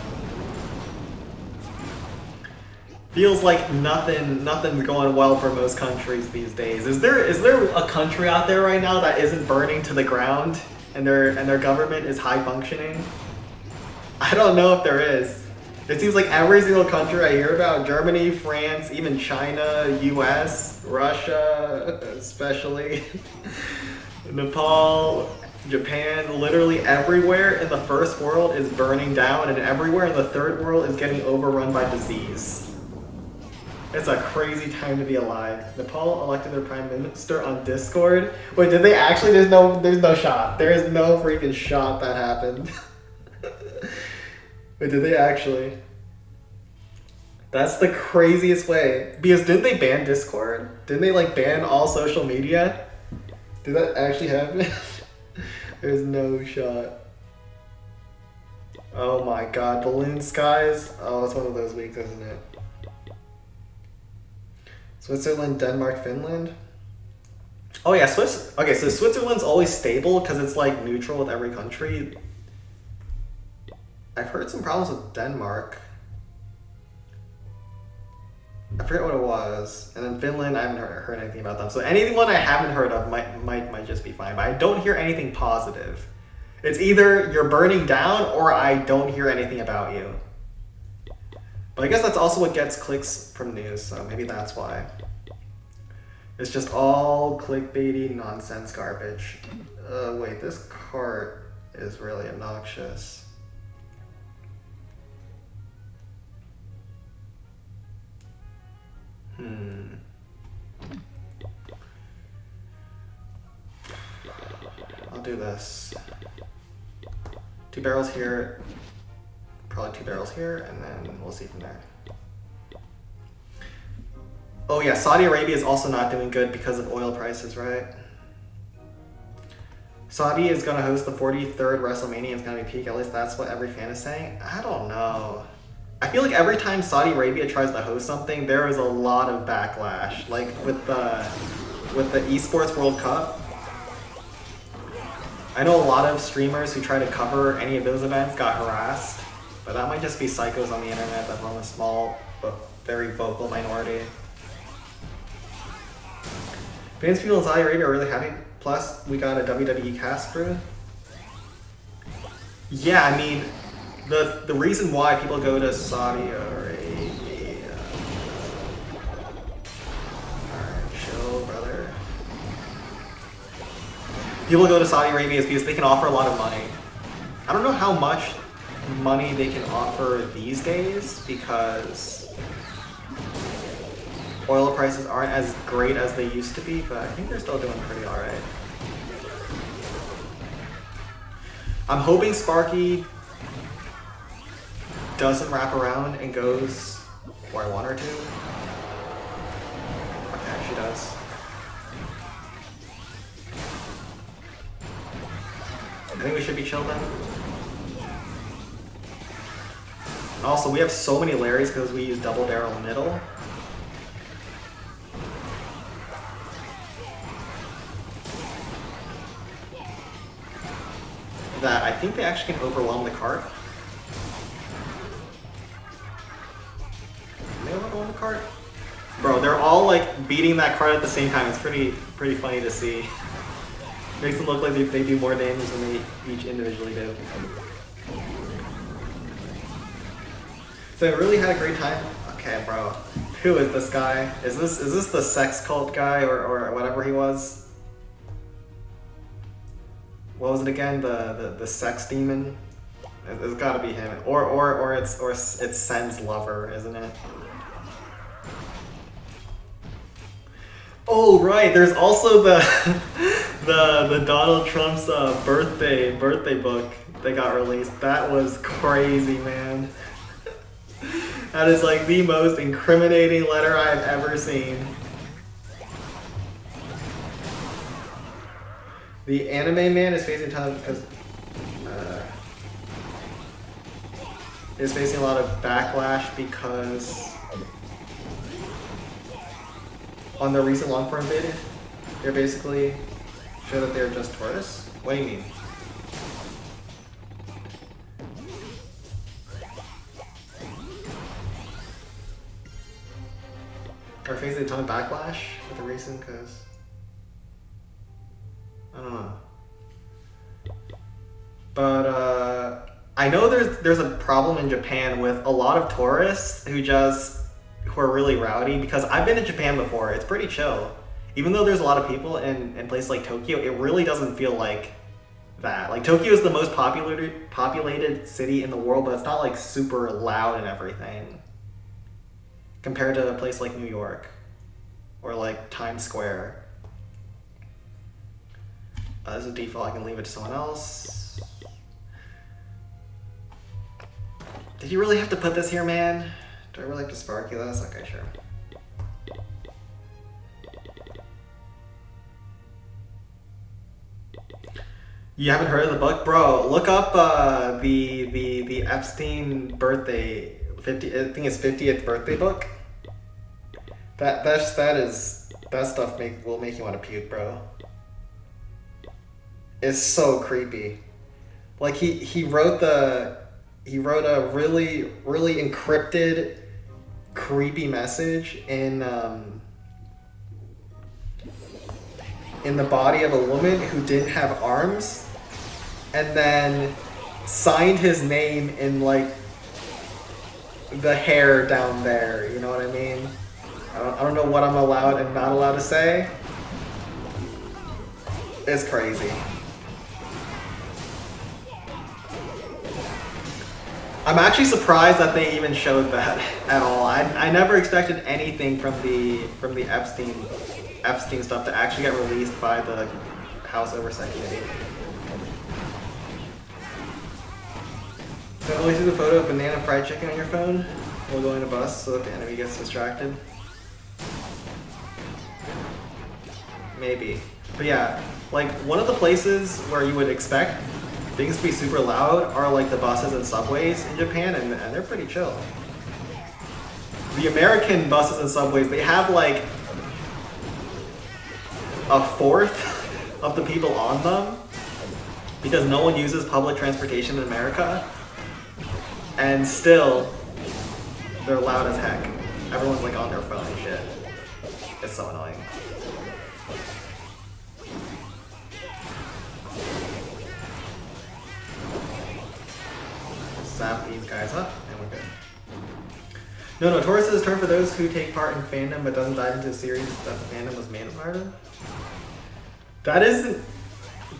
Feels like nothing's going well for most countries these days. Is there a country out there right now that isn't burning to the ground and their government is high functioning? I don't know if there is. It seems like every single country I hear about, Germany, France, even China, US, Russia, especially, Nepal, Japan, literally everywhere in the first world is burning down, and everywhere in the third world is getting overrun by disease. It's a crazy time to be alive. Nepal elected their prime minister on Discord. Wait, did they actually? There's no shot. There is no freaking shot that happened. Wait, did they actually? That's the craziest way. Because didn't they ban Discord? Didn't they like ban all social media? Did that actually happen? There's no shot. Oh my god, balloon skies. Oh, that's one of those weeks, isn't it? Switzerland, Denmark, Finland. Oh yeah, Swiss. Okay, so Switzerland's always stable because it's like neutral with every country. I've heard some problems with Denmark. I forget what it was. And then Finland, I haven't heard anything about them. So anyone I haven't heard of might just be fine. But I don't hear anything positive. It's either you're burning down or I don't hear anything about you. But I guess that's also what gets clicks from news, so maybe that's why. It's just all clickbaity nonsense garbage. Wait, this cart is really obnoxious. I'll do this. 2 barrels here, probably 2 barrels here, and then we'll see from there. Oh yeah, Saudi Arabia is also not doing good because of oil prices, right? Saudi is gonna host the 43rd WrestleMania, it's gonna be peak, at least that's what every fan is saying. I don't know. I feel like every time Saudi Arabia tries to host something, there is a lot of backlash. Like with the Esports World Cup, I know a lot of streamers who try to cover any of those events got harassed, but that might just be psychos on the internet that run a small but very vocal minority. Fans people in Saudi Arabia are really happy. Plus, we got a WWE cast crew. Yeah, I mean, the reason why people go to Saudi Arabia. Alright, chill, brother. People go to Saudi Arabia is because they can offer a lot of money. I don't know how much money they can offer these days because oil prices aren't as great as they used to be, but I think they're still doing pretty alright. I'm hoping Sparky doesn't wrap around and goes where I want her to. Okay, she does. I think we should be chill then. Also, we have so many Larrys because we use double barrel middle. That I think they actually can overwhelm the cart. Can they overwhelm the cart? Bro, they're all like beating that cart at the same time. It's pretty funny to see. Makes them look like they do more damage than they each individually do. So I really had a great time. Okay, bro. Who is this guy? Is this the sex cult guy or whatever he was? What was it again? The sex demon? It's got to be him, or it's Sen's lover, isn't it? Oh right, there's also the Donald Trump's birthday book that got released. That was crazy, man. That is like the most incriminating letter I've ever seen. The anime man is facing time because is facing a lot of backlash because on the recent long form vid, they're basically sure that they're just tourists. What do you mean? Are facing a ton of backlash with the recent because. I don't know. But I know there's a problem in Japan with a lot of tourists who are really rowdy because I've been to Japan before. It's pretty chill. Even though there's a lot of people in places like Tokyo, it really doesn't feel like that. Like Tokyo is the most populated city in the world, but it's not like super loud and everything compared to a place like New York or like Times Square. As a default, I can leave it to someone else. Did you really have to put this here, man? Do I really like to sparky this? Okay, sure. You haven't heard of the book? Bro, look up the Epstein birthday, I think it's 50th birthday book. That stuff will make you want to puke, bro. It's so creepy. Like he wrote a really encrypted, creepy message in the body of a woman who didn't have arms, and then signed his name in like the hair down there. You know what I mean? I don't know what I'm allowed and not allowed to say. It's crazy. I'm actually surprised that they even showed that at all. I never expected anything from the Epstein stuff to actually get released by the House Oversight Committee. Don't always see the photo of banana fried chicken on your phone while going to bus so that the enemy gets distracted. Maybe. But yeah, like one of the places where you would expect things to be super loud are like the buses and subways in Japan, and they're pretty chill. The American buses and subways, they have like a fourth of the people on them because no one uses public transportation in America, and still they're loud as heck. Everyone's like on their phone and shit. It's so annoying. Zap these guys up and we're good. No, Taurus is a term for those who take part in fandom but doesn't dive into the series that the fandom was made part of. That isn't...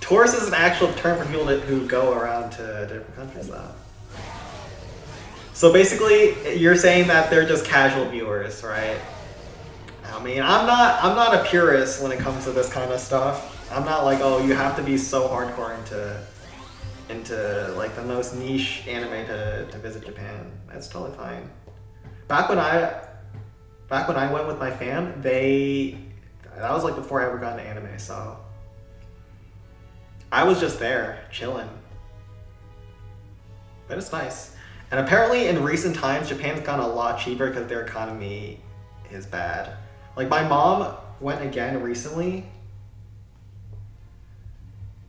Taurus is an actual term for people who go around to different countries though. So basically, you're saying that they're just casual viewers, right? I mean, I'm not a purist when it comes to this kind of stuff. I'm not like, oh, you have to be so hardcore into like the most niche anime to visit Japan. That's totally fine. Back when I went with my fam, that was like before I ever got into anime, so I was just there chilling. But it's nice. And apparently in recent times, Japan's gotten a lot cheaper because their economy is bad. Like my mom went again recently,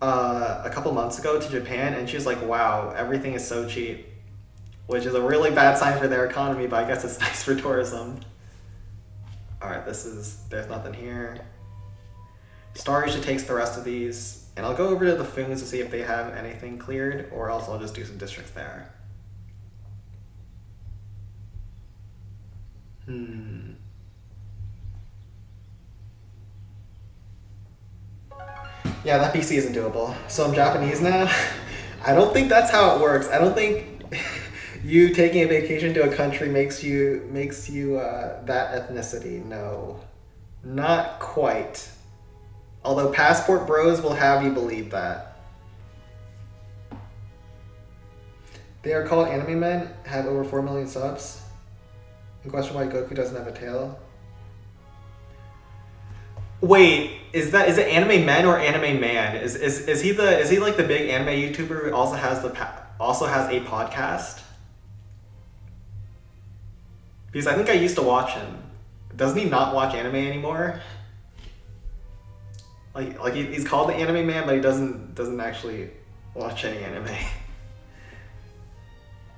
a couple months ago to Japan, and she was like, wow, everything is so cheap. Which is a really bad sign for their economy, but I guess it's nice for tourism. Alright, there's nothing here. Star usually takes the rest of these, and I'll go over to the Foons to see if they have anything cleared, or else I'll just do some districts there. Yeah, that BC isn't doable. So I'm Japanese now? I don't think that's how it works. I don't think you taking a vacation to a country makes you that ethnicity. No, not quite. Although passport bros will have you believe that. They are called anime men, have over 4 million subs. And question why Goku doesn't have a tail. Wait, is it anime men or anime man? Is he like the big anime YouTuber who also has a podcast? Because I think I used to watch him. Doesn't he not watch anime anymore? Like he's called the anime man, but he doesn't actually watch any anime.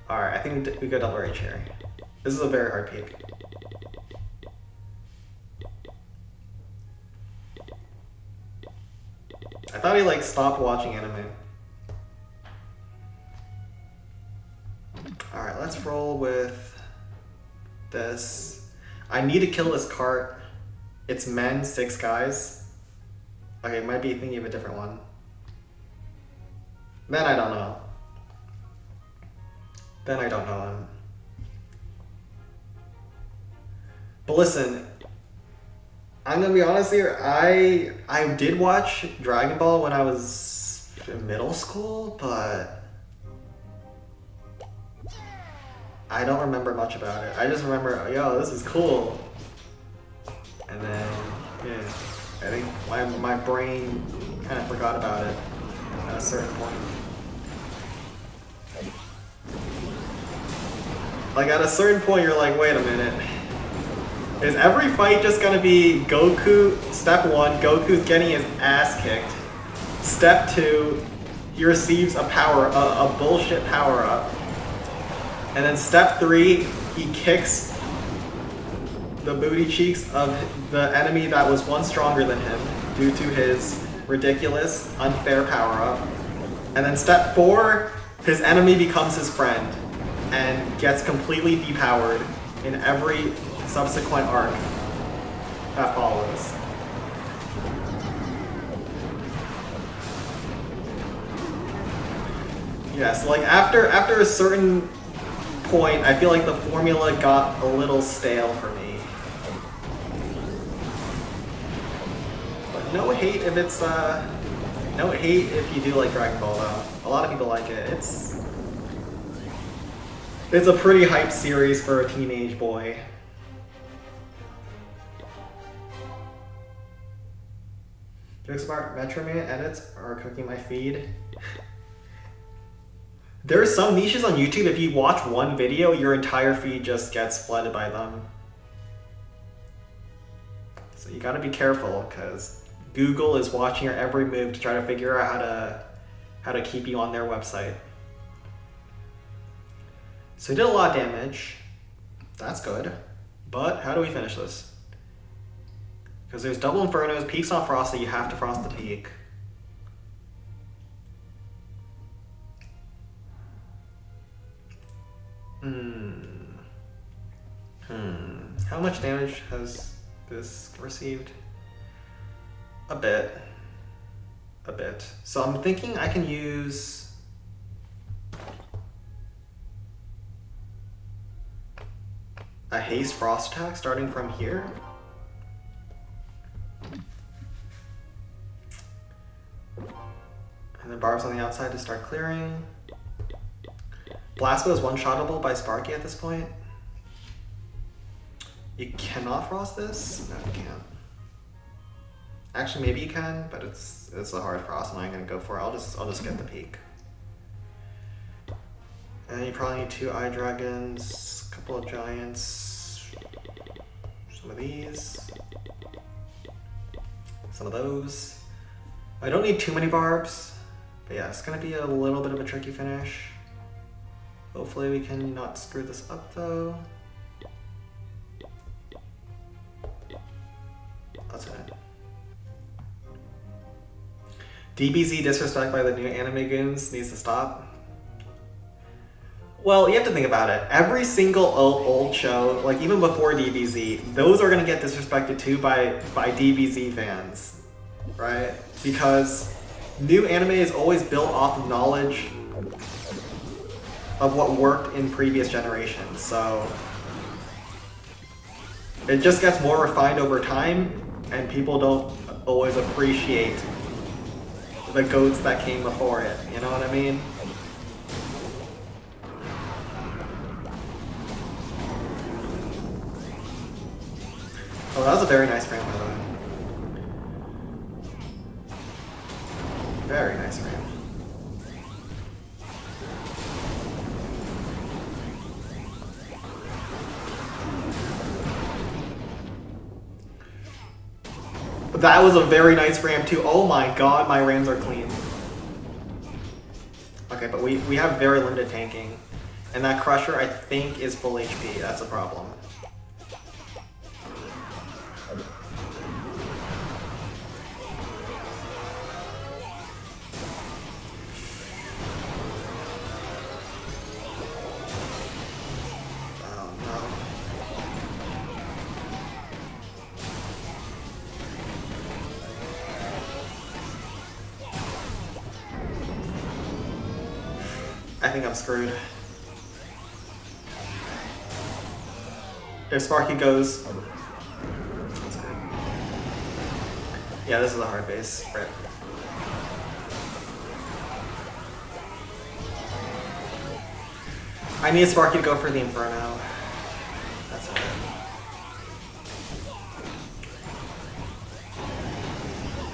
All right, I think we go double H here. This is a very hard peak. I thought he like stopped watching anime. All right, let's roll with this. I need to kill this cart. It's men, 6 guys. Okay, might be thinking of a different one. Then I don't know. Then I don't know him. But listen, I'm gonna be honest here. I did watch Dragon Ball when I was in middle school, but I don't remember much about it. I just remember, yo, this is cool. And then, yeah, I think my brain kind of forgot about it at a certain point. Like at a certain point, you're like, wait a minute. Is every fight just gonna be Goku? Step 1, Goku's getting his ass kicked. Step 2, he receives a bullshit power up. And then step 3, he kicks the booty cheeks of the enemy that was once stronger than him due to his ridiculous, unfair power up. And then step 4, his enemy becomes his friend and gets completely depowered in every subsequent arc that follows. Yes, like after a certain point, I feel like the formula got a little stale for me. But no hate if it's no hate if you do like Dragon Ball though. A lot of people like it. It's a pretty hyped series for a teenage boy. Joke Smart Metro Man edits are cooking my feed. There's some niches on YouTube, if you watch one video, your entire feed just gets flooded by them. So you gotta be careful, because Google is watching your every move to try to figure out how to keep you on their website. So we did a lot of damage. That's good. But how do we finish this? Because there's double Infernos, peak's not frosted, you have to frost the peak. How much damage has this received? A bit. So I'm thinking I can use a haste frost attack starting from here. And then barbs on the outside to start clearing. Blasco is one-shottable by Sparky at this point. You cannot frost this? No, you can't. Actually, maybe you can, but it's a hard frost. I'm not gonna go for it. I'll just get the peak. And then you probably need 2 eye dragons, a couple of giants, some of these, some of those. I don't need too many barbs, but yeah, it's gonna be a little bit of a tricky finish. Hopefully we can not screw this up though. That's it. DBZ disrespect by the new anime goons needs to stop. Well, you have to think about it. Every single old show, like even before DBZ, those are gonna get disrespected too by DBZ fans, right? Because new anime is always built off of knowledge of what worked in previous generations, so it just gets more refined over time, and people don't always appreciate the goats that came before it, you know what I mean? Oh, that was a very nice frame, by the way. Very nice frame. That was a very nice ramp too. Oh my god, my rams are clean. Okay, but we have very limited tanking. And that Crusher, I think, is full HP. That's a problem. I think I'm screwed. If Sparky goes... That's good. Yeah, this is a hard base. Rip. I need Sparky to go for the Inferno. That's it.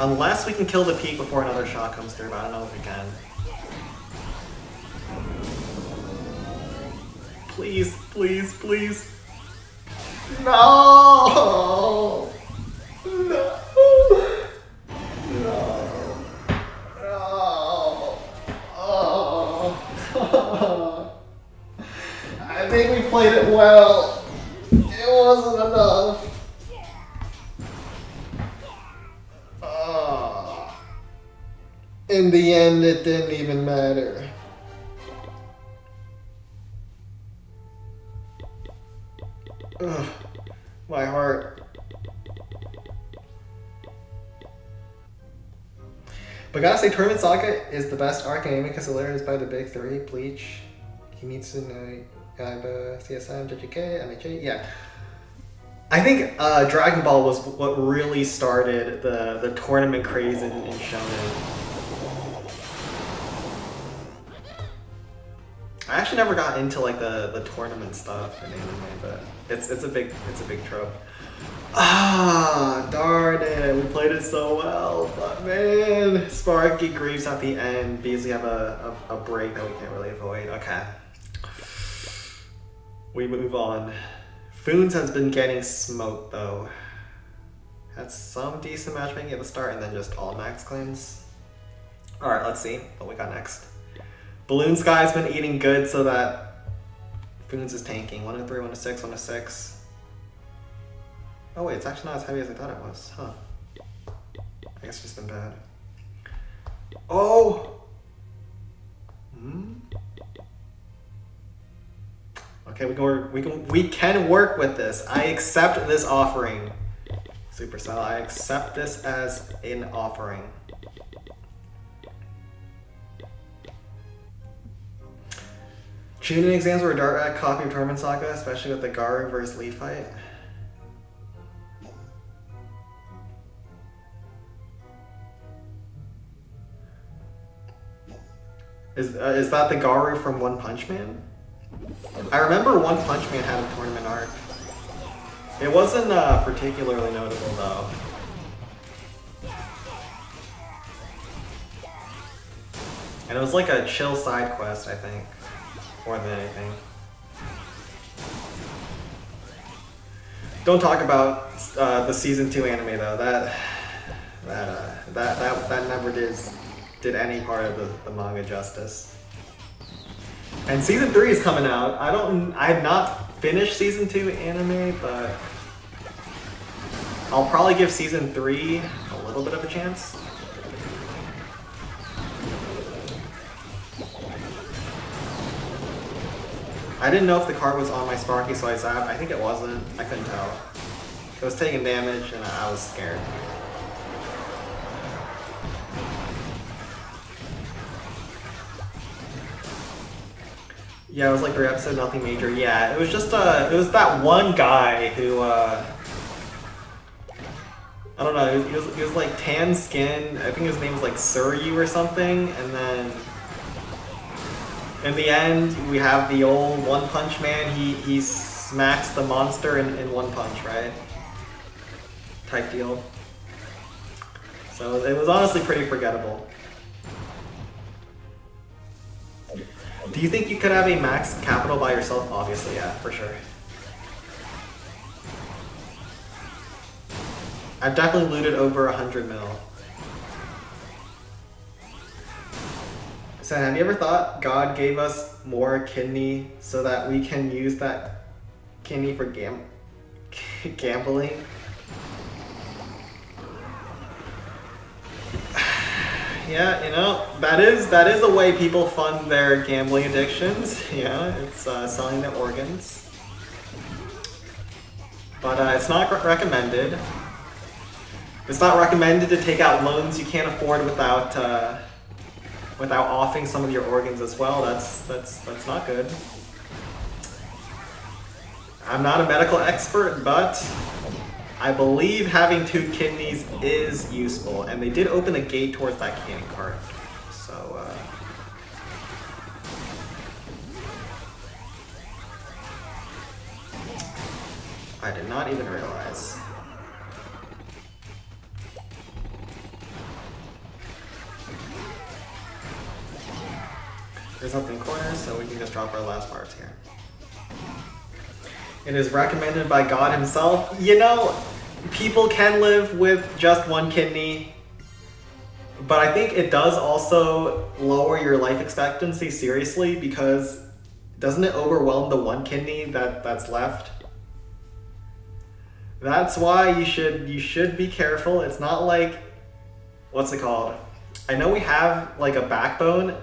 Unless we can kill the peak before another shot comes through, but I don't know if we can. Please, please, please. No! No! No! No! Oh. I think we played it well. It wasn't enough. Oh. In the end, it didn't even matter. Ugh, my heart. But gotta say, Tournament Saga is the best arc in anime because Hilarious by the big three: Bleach, Kimetsu no Yaiba, CSM, JJK, MHA. Yeah, I think Dragon Ball was what really started the tournament craze in Shonen. I actually never got into like the tournament stuff in anime, but it's a big trope. Ah, darn it! We played it so well, but man, Sparky grieves at the end because we have a break that we can't really avoid. Okay, we move on. Foons has been getting smoked though. Had some decent matchmaking at the start, and then just all max claims. All right, let's see what we got next. Balloon Sky's been eating good, so that Foons is tanking. 1 to 3, 1 to 6, 1 to 6. Oh wait, it's actually not as heavy as I thought it was, huh? I guess it's just been bad. Oh! Okay, we can work with this. I accept this offering. Supercell, I accept this as an offering. Chunin exams were a direct copy of Tournament Saga, especially with the Garu versus Lee fight. Is that the Garu from One Punch Man? I remember One Punch Man had a tournament arc. It wasn't particularly notable though. And it was like a chill side quest, I think. More than anything. Don't talk about the season 2 anime though. That never did any part of the manga justice. And season 3 is coming out. I've not finished season 2 anime, but I'll probably give season 3 a little bit of a chance. I didn't know if the card was on my Sparky, so I zapped. I think it wasn't. I couldn't tell. It was taking damage, and I was scared. Yeah, it was like 3 episodes, nothing major. Yeah, it was just it was that one guy who I don't know. He was like tan skin. I think his name was like Suryu or something, and then. In the end, we have the old One Punch Man. He smacks the monster in one punch, right? Type deal. So it was honestly pretty forgettable. Do you think you could have a max capital by yourself? Obviously, yeah, for sure. I've definitely looted over 100 mil. So have you ever thought God gave us more kidney so that we can use that kidney for gambling? Yeah, you know, that is a way people fund their gambling addictions. Yeah, it's selling their organs. But it's not recommended. It's not recommended to take out loans you can't afford without offing some of your organs as well. That's not good. I'm not a medical expert, but I believe having 2 kidneys is useful, and they did open a gate towards that cannon cart. So I did not even realize. There's nothing in corners, so we can just drop our last parts here. It is recommended by God himself. You know, people can live with just one kidney, but I think it does also lower your life expectancy seriously, because doesn't it overwhelm the one kidney that's left? That's why you should be careful. It's not like, what's it called? I know we have like a backbone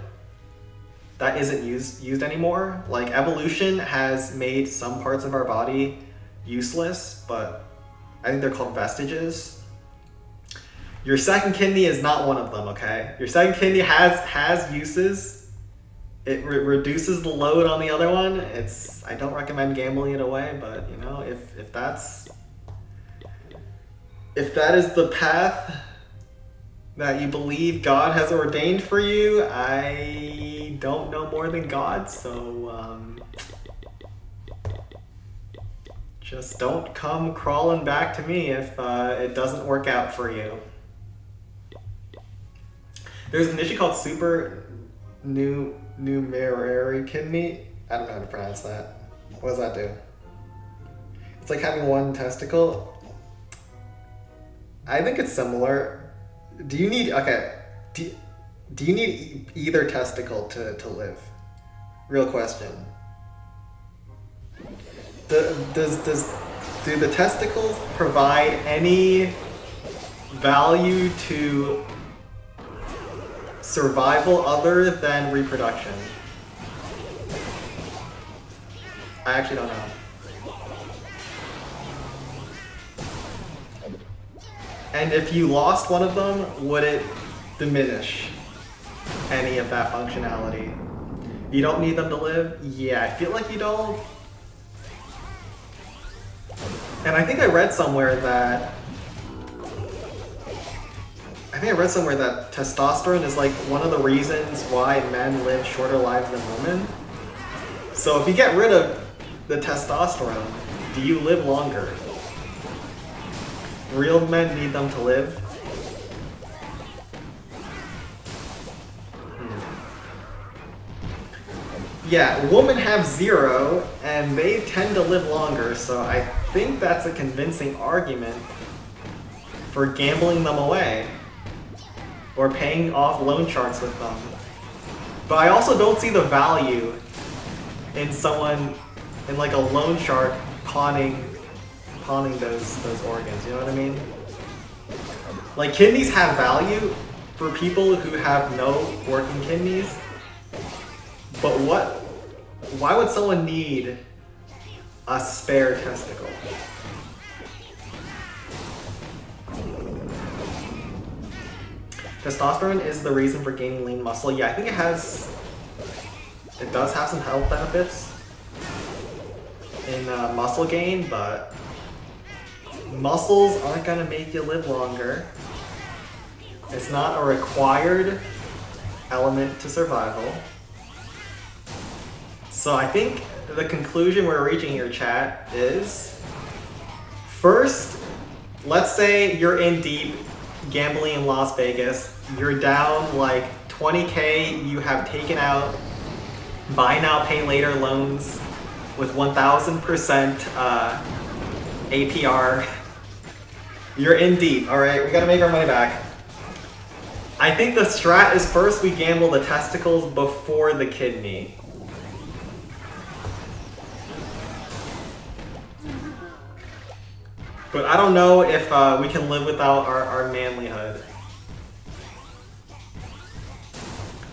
that isn't used anymore. Like evolution has made some parts of our body useless, but I think they're called vestiges. Your second kidney is not one of them, okay? Your second kidney has uses. It reduces the load on the other one. I don't recommend gambling it away, but you know, if that is the path that you believe God has ordained for you, I don't know more than God, so just don't come crawling back to me if it doesn't work out for you. There's a condition called supernumerary kidney. I don't know how to pronounce that. What does that do? It's like having one testicle. I think it's similar. Do you need either testicle to live? Real question. Do the testicles provide any value to survival other than reproduction? I actually don't know. And if you lost one of them, would it diminish any of that functionality? You don't need them to live? Yeah, I feel like you don't. And I think I read somewhere that testosterone is like one of the reasons why men live shorter lives than women. So if you get rid of the testosterone, do you live longer? Real men need them to live. Yeah, women have 0, and they tend to live longer, so I think that's a convincing argument for gambling them away, or paying off loan sharks with them. But I also don't see the value in like a loan shark pawning those organs, you know what I mean? Like kidneys have value for people who have no working kidneys, but why would someone need a spare testicle? Testosterone is the reason for gaining lean muscle. Yeah, I think it does have some health benefits in muscle gain, but muscles aren't gonna make you live longer. It's not a required element to survival. So I think the conclusion we're reaching here, chat, is first, let's say you're in deep gambling in Las Vegas. You're down like 20K, you have taken out buy now, pay later loans with 1000% APR. You're in deep, all right? We gotta make our money back. I think the strat is first we gamble the testicles before the kidney. But I don't know if we can live without our manlyhood.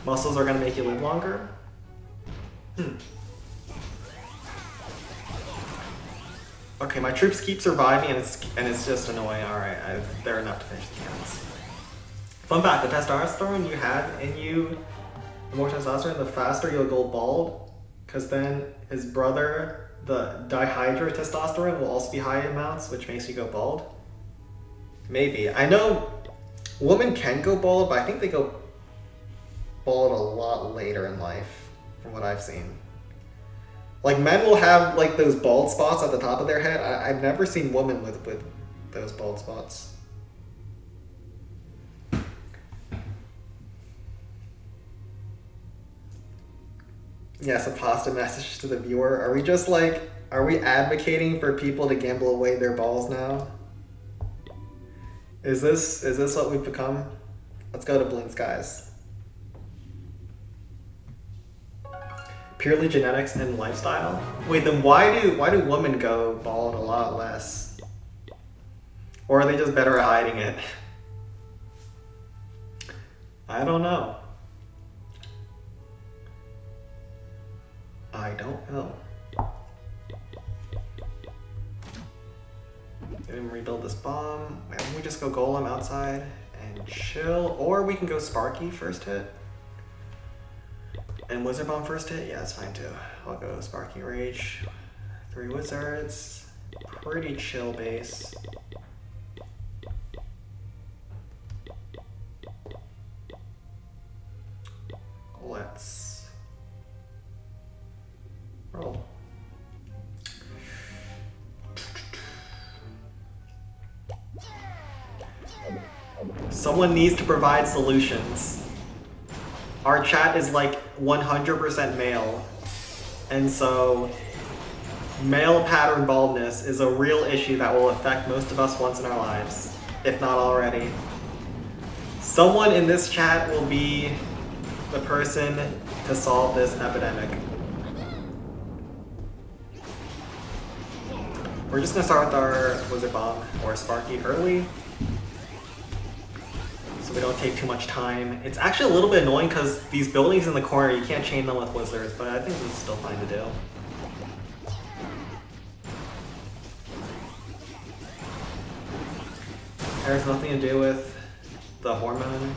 Muscles are gonna make you live longer? Okay, my troops keep surviving and it's just annoying. Alright, they're enough to finish the counts. Fun fact, the testosterone you have in you, the more testosterone, the faster you'll go bald, because then his brother, the dihydrotestosterone, will also be high amounts, which makes you go bald. Maybe. I know women can go bald, but I think they go bald a lot later in life, from what I've seen. Like men will have like those bald spots at the top of their head. I've never seen women with those bald spots. Yes, a positive message to the viewer. Are we just like, are we advocating for people to gamble away their balls now? Is this what we've become? Let's go to Balloon Skies. Purely genetics and lifestyle? Wait, then why do women go bald a lot less? Or are they just better at hiding it? I don't know. I don't know. Didn't rebuild this bomb. Why don't we just go Golem outside and chill? Or we can go Sparky first hit. And Wizard Bomb first hit? Yeah, that's fine too. I'll go Sparky Rage. 3 Wizards. Pretty chill base. Let's roll. Someone needs to provide solutions. Our chat is like 100% male, and so male pattern baldness is a real issue that will affect most of us once in our lives, if not already. Someone in this chat will be the person to solve this epidemic. We're just gonna start with our Wizard Bomb or Sparky early, so we don't take too much time. It's actually a little bit annoying because these buildings in the corner, you can't chain them with wizards, but I think this is still fine to do. It has nothing to do with the hormone.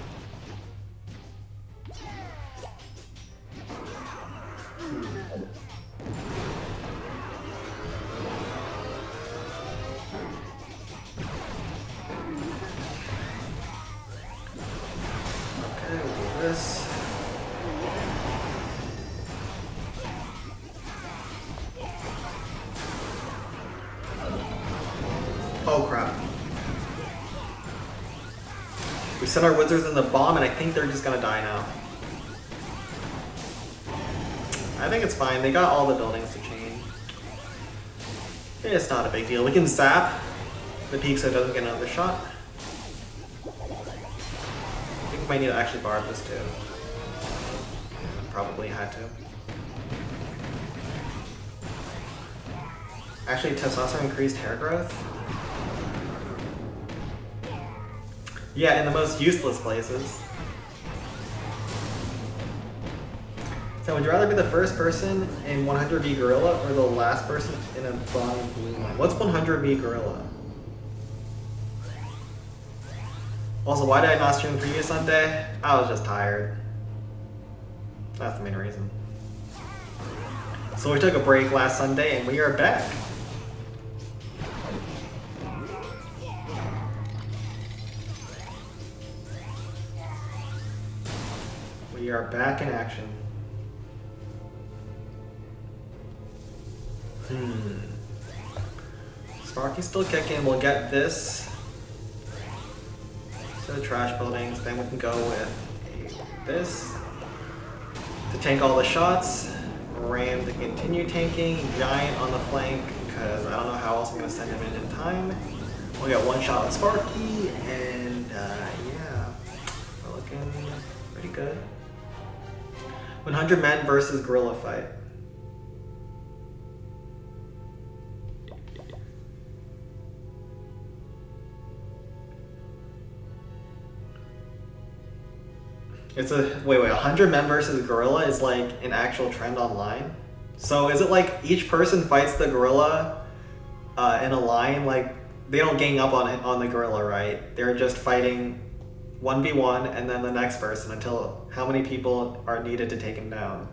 This. Oh crap. We sent our wizards in the bomb and I think they're just gonna die now. I think it's fine. They got all the buildings to chain. It's not a big deal. We can zap the peak so it doesn't get another shot. Might need to actually barb this too. Probably had to. Actually, testosterone increased hair growth. Yeah, in the most useless places. So would you rather be the first person in 100V Gorilla or the last person in a bottom blue line? What's 100V Gorilla? Also, why did I not stream the previous Sunday? I was just tired. That's the main reason. So we took a break last Sunday and we are back. We are back in action. Sparky's still kicking. We'll get this. The trash buildings, then we can go with this to tank all the shots, Ram to continue tanking, Giant on the flank because I don't know how else I'm going to send him in time. We'll get one shot with Sparky, and yeah, we're looking pretty good. 100 men versus gorilla fight. It's a, wait, 100 men versus gorilla is like an actual trend online? So is it like each person fights the gorilla in a line, like they don't gang up on the gorilla, right? They're just fighting 1v1 and then the next person until how many people are needed to take him down?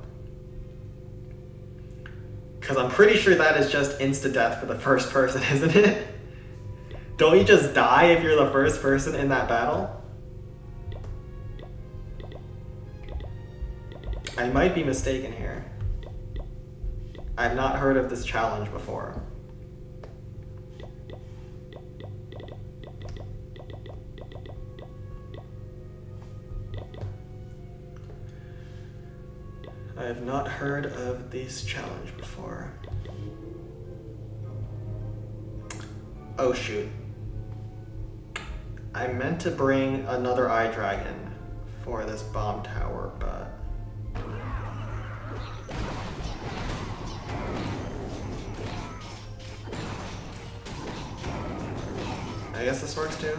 Because I'm pretty sure that is just insta-death for the first person, isn't it? Don't you just die if you're the first person in that battle? I might be mistaken here. I've not heard of this challenge before. I have not heard of this challenge before. Oh shoot. I meant to bring another eye dragon for this bomb tower, but I guess this works too.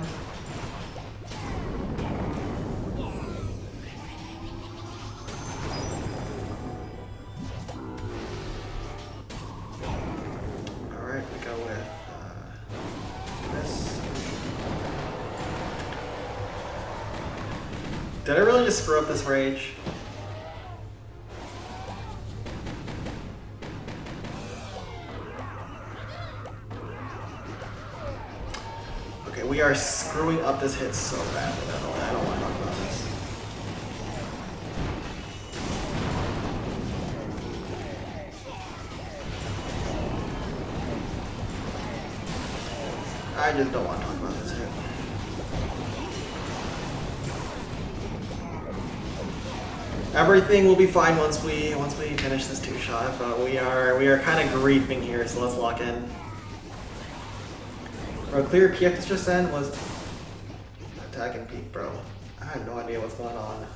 Alright, we go with this. Did I really just screw up this rage? Okay, we are screwing up this hit so badly. I don't want to talk about this. I just don't want to talk about this hit. Everything will be fine once we finish this 2-shot, but we are kind of griefing here, so let's lock in. Bro, clear PX just then was attacking peak, bro. I have no idea what's going on.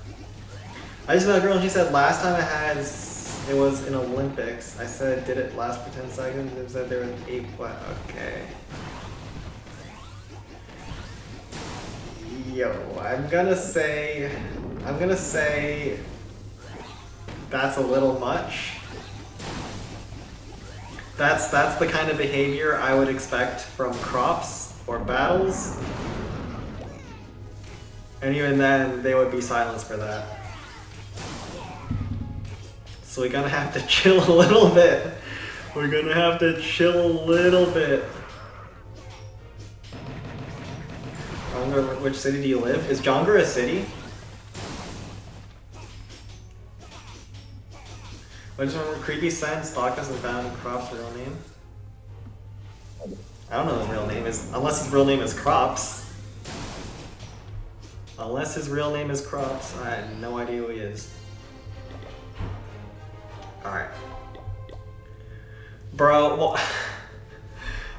I just met a girl and she said last time I had it was in Olympics. I said did it last for 10 seconds? It said there was 8 what? Okay. Yo, I'm gonna say that's a little much. That's the kind of behavior I would expect from crops or battles. And even then, they would be silenced for that. So we're gonna have to chill a little bit. We're gonna have to chill a little bit. Which city do you live? Is Jongra a city? I just remember Creepy Sen stalked us and found Crop's real name. I don't know what his real name is, unless his real name is Crops. Unless his real name is Crops, I have no idea who he is. Alright. Bro, well,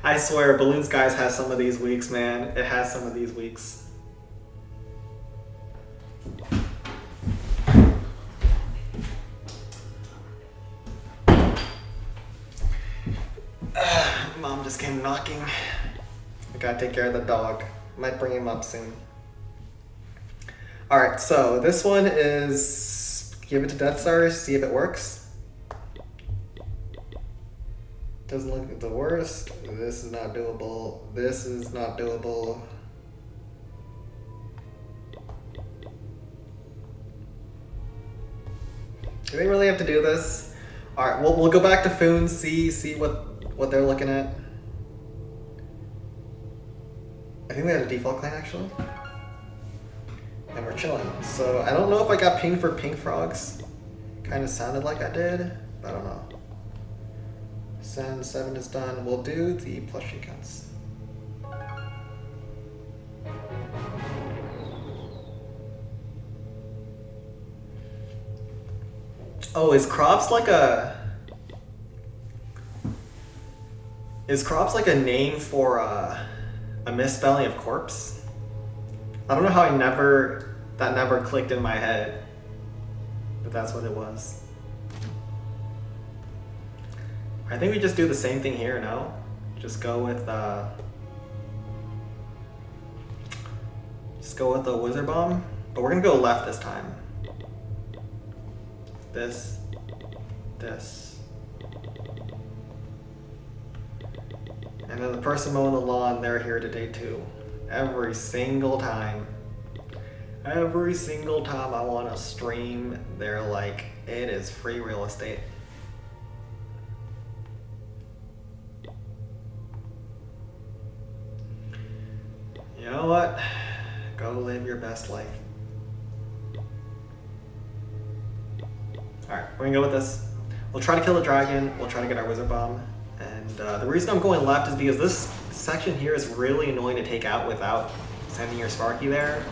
I swear, Balloon Skies has some of these weeks, man. It has some of these weeks. Mom just came knocking. I gotta take care of the dog. Might bring him up soon. Alright, so this one is give it to Death Stars, see if it works. Doesn't look the worst. This is not doable. This is not doable. Do they really have to do this? Alright, we'll go back to Foon, see what they're looking at. I think we had a default clan actually. And we're chilling. So I don't know if I got pinged for pink frogs. Kind of sounded like I did, but I don't know. Send 7 is done. We'll do the plushie counts. Oh, is Crops like a name for a misspelling of corpse? I don't know how that never clicked in my head, but that's what it was. I think we just do the same thing here, no? Just go with the wizard bomb, but we're gonna go left this time. This. And then the person mowing the lawn, they're here today too. Every single time. Every single time I want to stream, they're like, it is free real estate. You know what? Go live your best life. Alright, we're gonna go with this. We'll try to kill the dragon, we'll try to get our wizard bomb. And the reason I'm going left is because this section here is really annoying to take out without sending your Sparky there.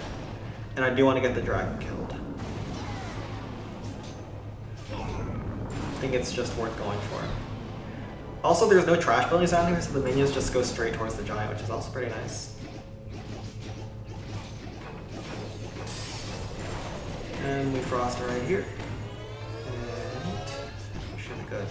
And I do want to get the dragon killed. I think it's just worth going for. Also, there's no trash buildings down here, so the minions just go straight towards the giant, which is also pretty nice. And we frost right here. And should be good.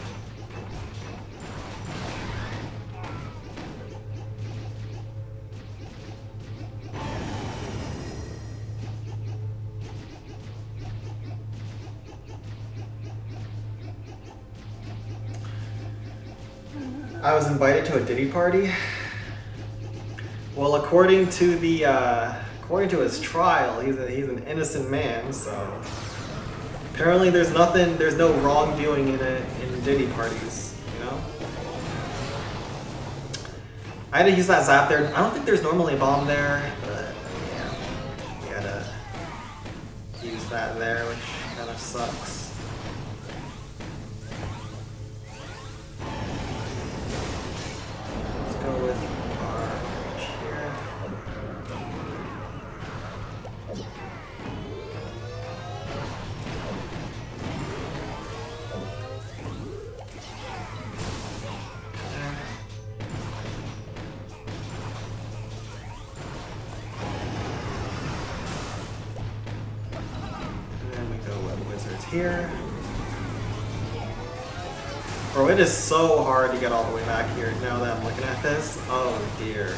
I was invited to a Diddy party. Well, according to his trial, he's an innocent man. So apparently, there's no wrongdoing in Diddy parties. You know. I had to use that zap there. I don't think there's normally a bomb there, but yeah, we had to use that there, which kind of sucks. With our reach here. And then we go with wizards here. Bro, it is so hard to get all the way back here now that I'm looking at this. Oh dear.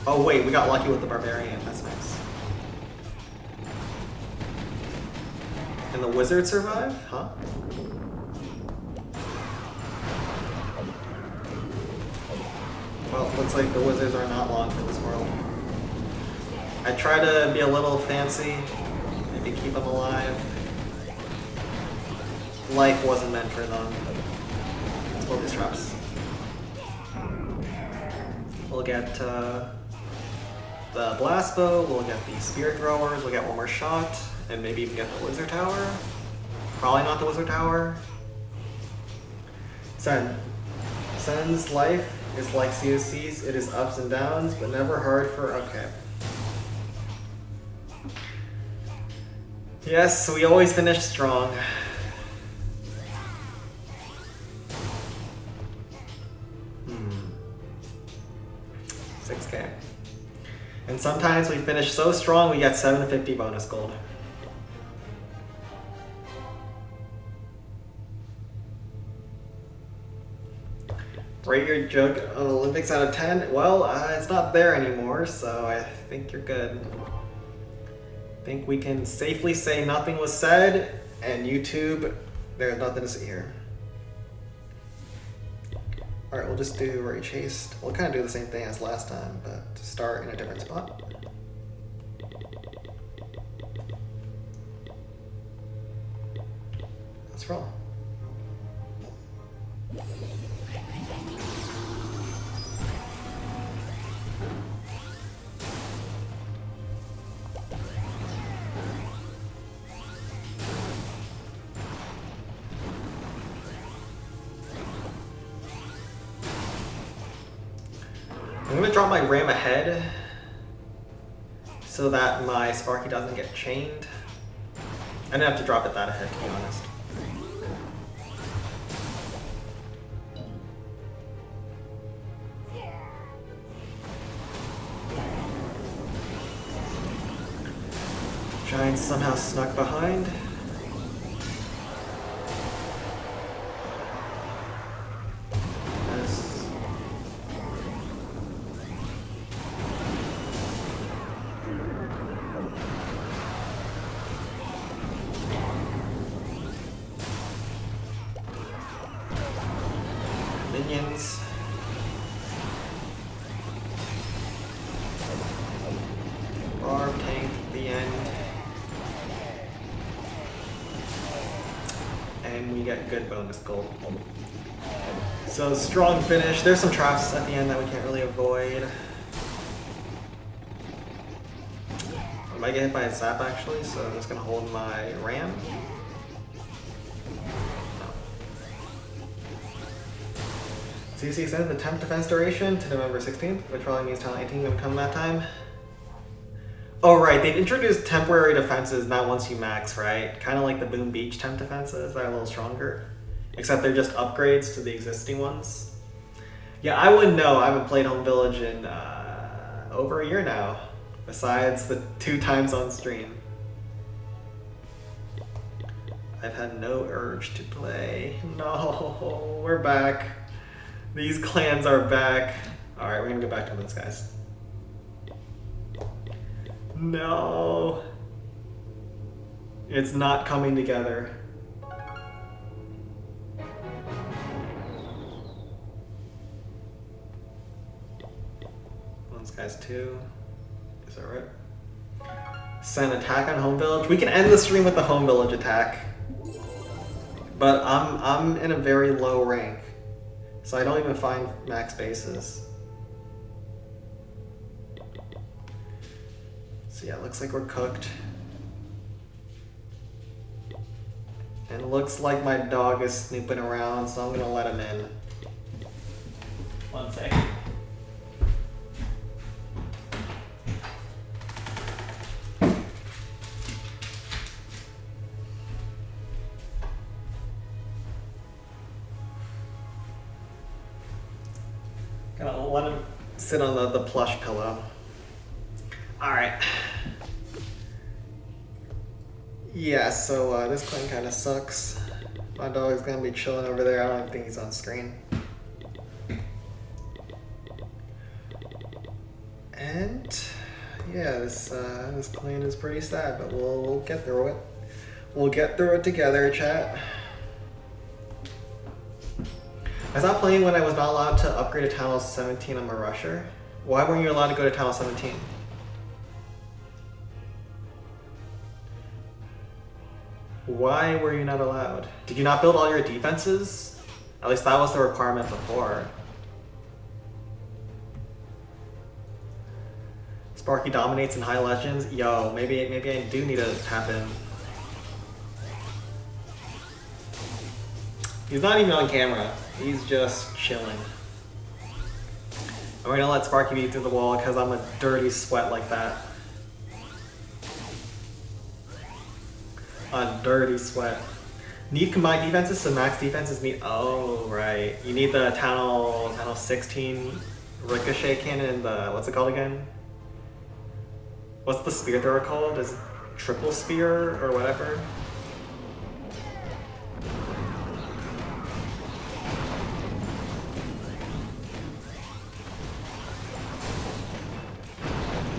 Oh wait, we got lucky with the barbarian. That's nice. And the wizard survived? Huh? Well, looks like the wizards are not long for this world. I try to be a little fancy, maybe keep them alive. Life wasn't meant for them. Let's pull these traps. We'll get the blast bow, we'll get the spear throwers, we'll get one more shot, and maybe even get the wizard tower. Probably not the wizard tower. Sen's life is like COC's, it is ups and downs, but never hard for, okay. Yes, we always finish strong. Hmm. 6K. And sometimes we finish so strong we get 750 bonus gold. Rate your jug on Olympics out of 10? Well, it's not there anymore, so I think you're good. I think we can safely say nothing was said, and YouTube, there's nothing to see here. Alright, we'll just do Rage Haste. We'll kind of do the same thing as last time, but to start in a different spot. Let's roll. I'm gonna drop my ram ahead so that my Sparky doesn't get chained. I didn't have to drop it that ahead, to be honest. Giant somehow snuck behind. Minions. Barb tank at the end. And we get good bonus gold. So strong finish. There's some traps at the end that we can't really avoid. might get hit by a zap actually, so I'm just gonna hold my ram. CC extended the temp defense duration to November 16th, which probably means Talent 18 gonna come that time. Oh right, they've introduced temporary defenses not once you max, right? Kind of like the Boom Beach temp defenses, they're a little stronger. Except they're just upgrades to the existing ones. Yeah, I wouldn't know. I haven't played Home Village in over a year now, besides the 2 times on stream. I've had no urge to play. No, we're back. These clans are back. Alright, we're gonna go back to those guys. No. It's not coming together. Those guys too. Is that right? Send attack on Home Village. We can end the stream with the Home Village attack. But I'm in a very low rank. So I don't even find max bases. So yeah, it looks like we're cooked. And it looks like my dog is snooping around, so I'm gonna let him in. 1 second. Gonna let him sit on the plush pillow. Alright. Yeah, so this clan kind of sucks. My dog's gonna be chilling over there. I don't even think he's on screen. And yeah, this clan is pretty sad, but we'll get through it. We'll get through it together, chat. I stopped playing when I was not allowed to upgrade to Town Hall 17 on my rusher. Why weren't you allowed to go to Town Hall 17? Why were you not allowed? Did you not build all your defenses? At least that was the requirement before. Sparky dominates in High Legends. Yo, maybe I do need to tap in. He's not even on camera. He's just chilling. I'm gonna let Sparky beat through the wall because I'm a dirty sweat like that. A dirty sweat. Need combined defenses, so max defenses need. Oh right, you need the Town Hall 16 ricochet cannon and the what's it called again? What's the spear thrower called? Is it triple spear or whatever?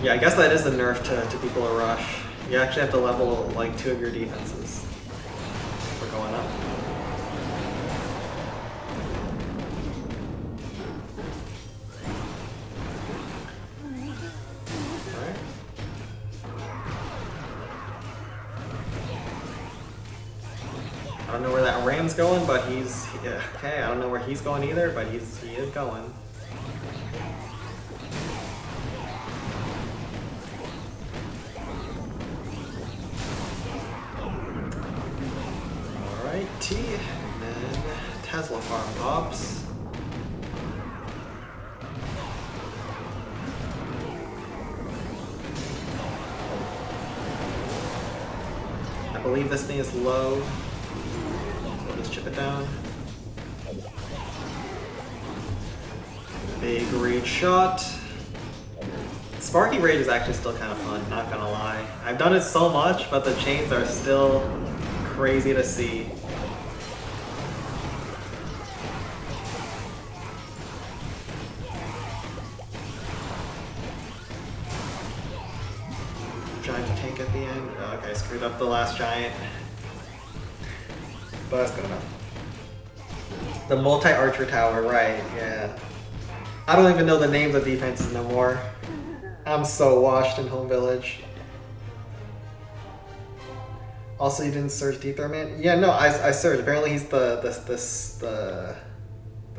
Yeah, I guess that is a nerf to people a rush. You actually have to level like 2 of your defenses. We're going up. Alright. I don't know where that ram's going, but he's yeah, okay. I don't know where he's going either, but he is going. Alrighty, and then Tesla farm pops. I believe this thing is low, so we'll just chip it down. Big reach shot. Sparky Rage is actually still kind of fun, not gonna lie. I've done it so much, but the chains are still crazy to see. Giant tank at the end. Oh, okay, screwed up the last giant. But that's good enough. The multi-archer tower, right, yeah. I don't even know the names of defenses no more. I'm so washed in Home Village. Also, you didn't search Deep Throat Man? Yeah, no, I searched. Apparently he's the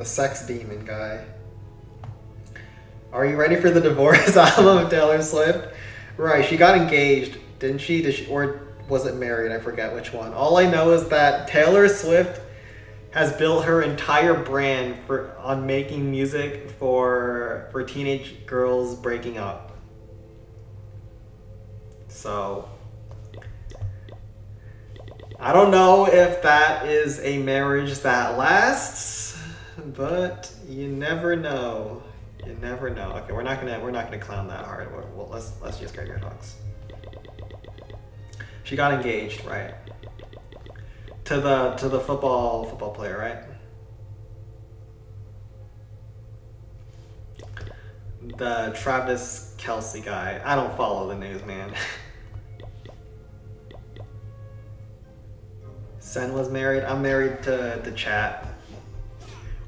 sex demon guy. Are you ready for the divorce album of Taylor Swift? Right, she got engaged, didn't she? Did she, or was it married? I forget which one. All I know is that Taylor Swift has built her entire brand on making music for teenage girls breaking up. So I don't know if that is a marriage that lasts, but you never know. You never know. Okay, we're not gonna clown that hard. Well, let's just graveyard talks. She got engaged, right? To the football player, right? The Travis Kelce guy. I don't follow the news, man. Sen was married. I'm married to Chat.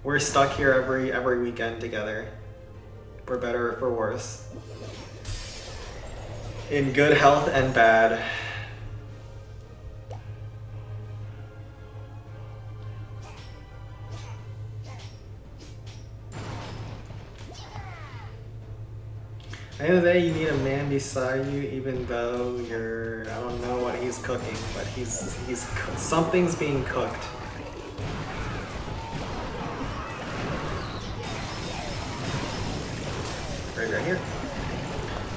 We're stuck here every weekend together. For better or for worse. In good health and bad. At the end of the day, you need a man beside you, even though I don't know what he's cooking, but something's being cooked. Graveyard here.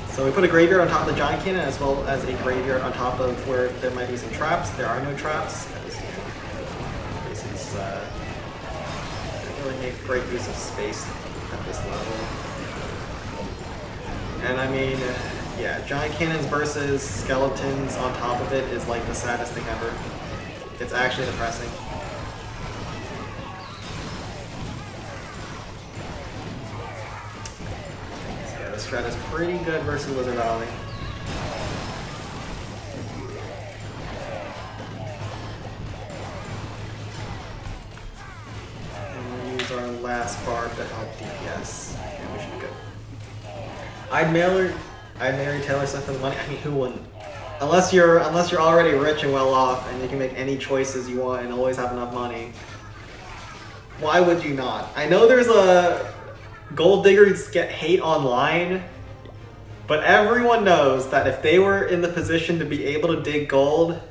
So we put a graveyard on top of the giant cannon, as well as a graveyard on top of where there might be some traps. There are no traps. This is doesn't really make great use of space at this level. And I mean, yeah, giant cannons versus skeletons on top of it is like the saddest thing ever. It's actually depressing. So yeah, this strat is pretty good versus Wizard Valley. And we'll use our last barb to help DPS. And we should be good. I'd marry Taylor Swift for the money. I mean, who wouldn't? Unless you're already rich and well off, and you can make any choices you want and always have enough money. Why would you not? I know there's a gold diggers get hate online, but everyone knows that if they were in the position to be able to dig gold,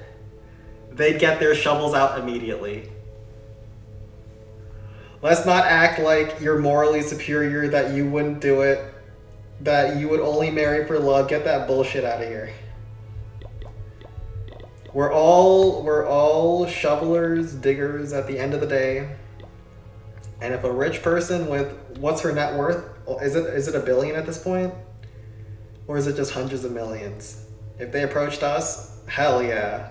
they'd get their shovels out immediately. Let's not act like you're morally superior, that you wouldn't do it. That you would only marry for love. Get that bullshit out of here. We're all shovelers, diggers at the end of the day. And if a rich person with, what's her net worth? Is it $1 billion at this point? Or is it just hundreds of millions? If they approached us, hell yeah.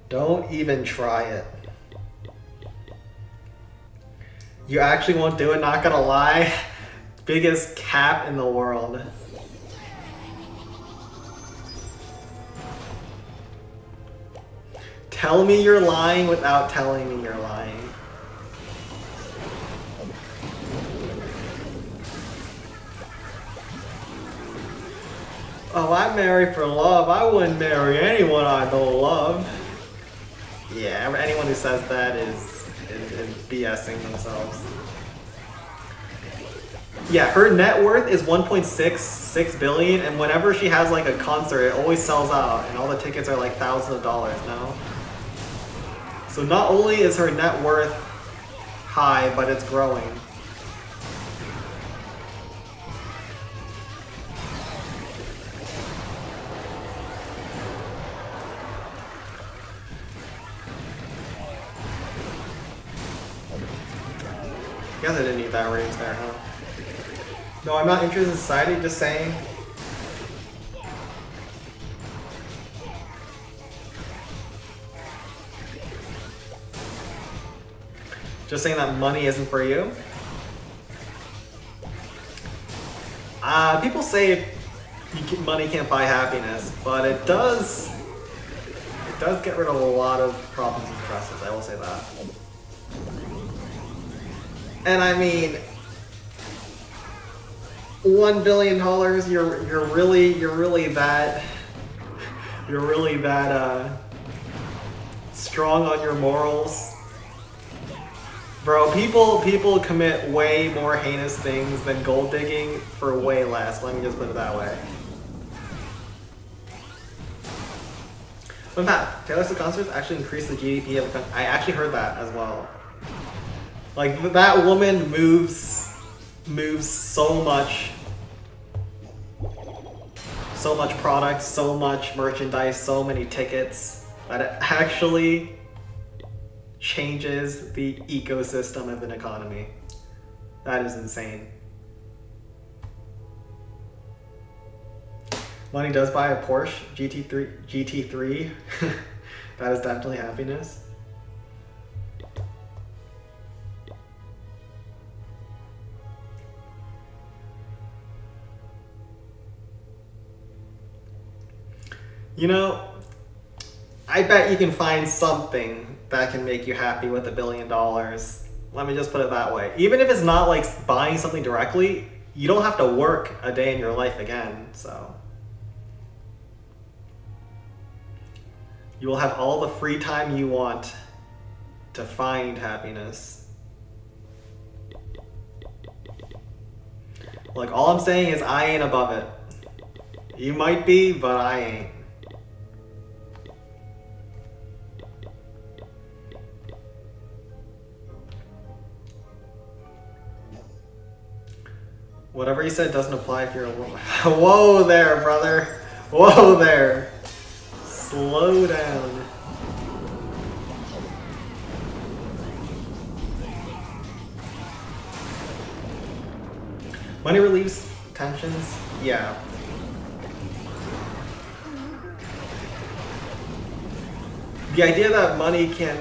Don't even try it. You actually won't do it, not gonna lie. Biggest cap in the world. Tell me you're lying without telling me you're lying. Oh, I marry for love. I wouldn't marry anyone I don't love. Yeah, anyone who says that is BSing themselves. Yeah, her net worth is 1.66 billion, and whenever she has like a concert, it always sells out, and all the tickets are like thousands of dollars now. So not only is her net worth high, but it's growing. Guess I didn't need that range there, huh? No, I'm not interested in society, just saying. Just saying that money isn't for you. People say money can't buy happiness, but it does get rid of a lot of problems and stresses, I will say that. And I mean, $1 billion, you're really that strong on your morals Bro, people commit way more heinous things than gold digging for way less. Let me just put it that way. Fun fact, Taylor Swift concerts actually increase the GDP of the country. I actually heard that as well. Like, that woman moves so much product, so much merchandise, so many tickets, that it actually changes the ecosystem of an economy. That is insane. Money does buy a Porsche GT3. That is definitely happiness. You know, I bet you can find something that can make you happy with $1 billion. Let me just put it that way. Even if it's not like buying something directly, you don't have to work a day in your life again, so. You will have all the free time you want to find happiness. Like, all I'm saying is I ain't above it. You might be, but I ain't. Whatever you said doesn't apply if you're a woman. Whoa there, brother. Whoa there. Slow down. Money relieves tensions? Yeah. The idea that money can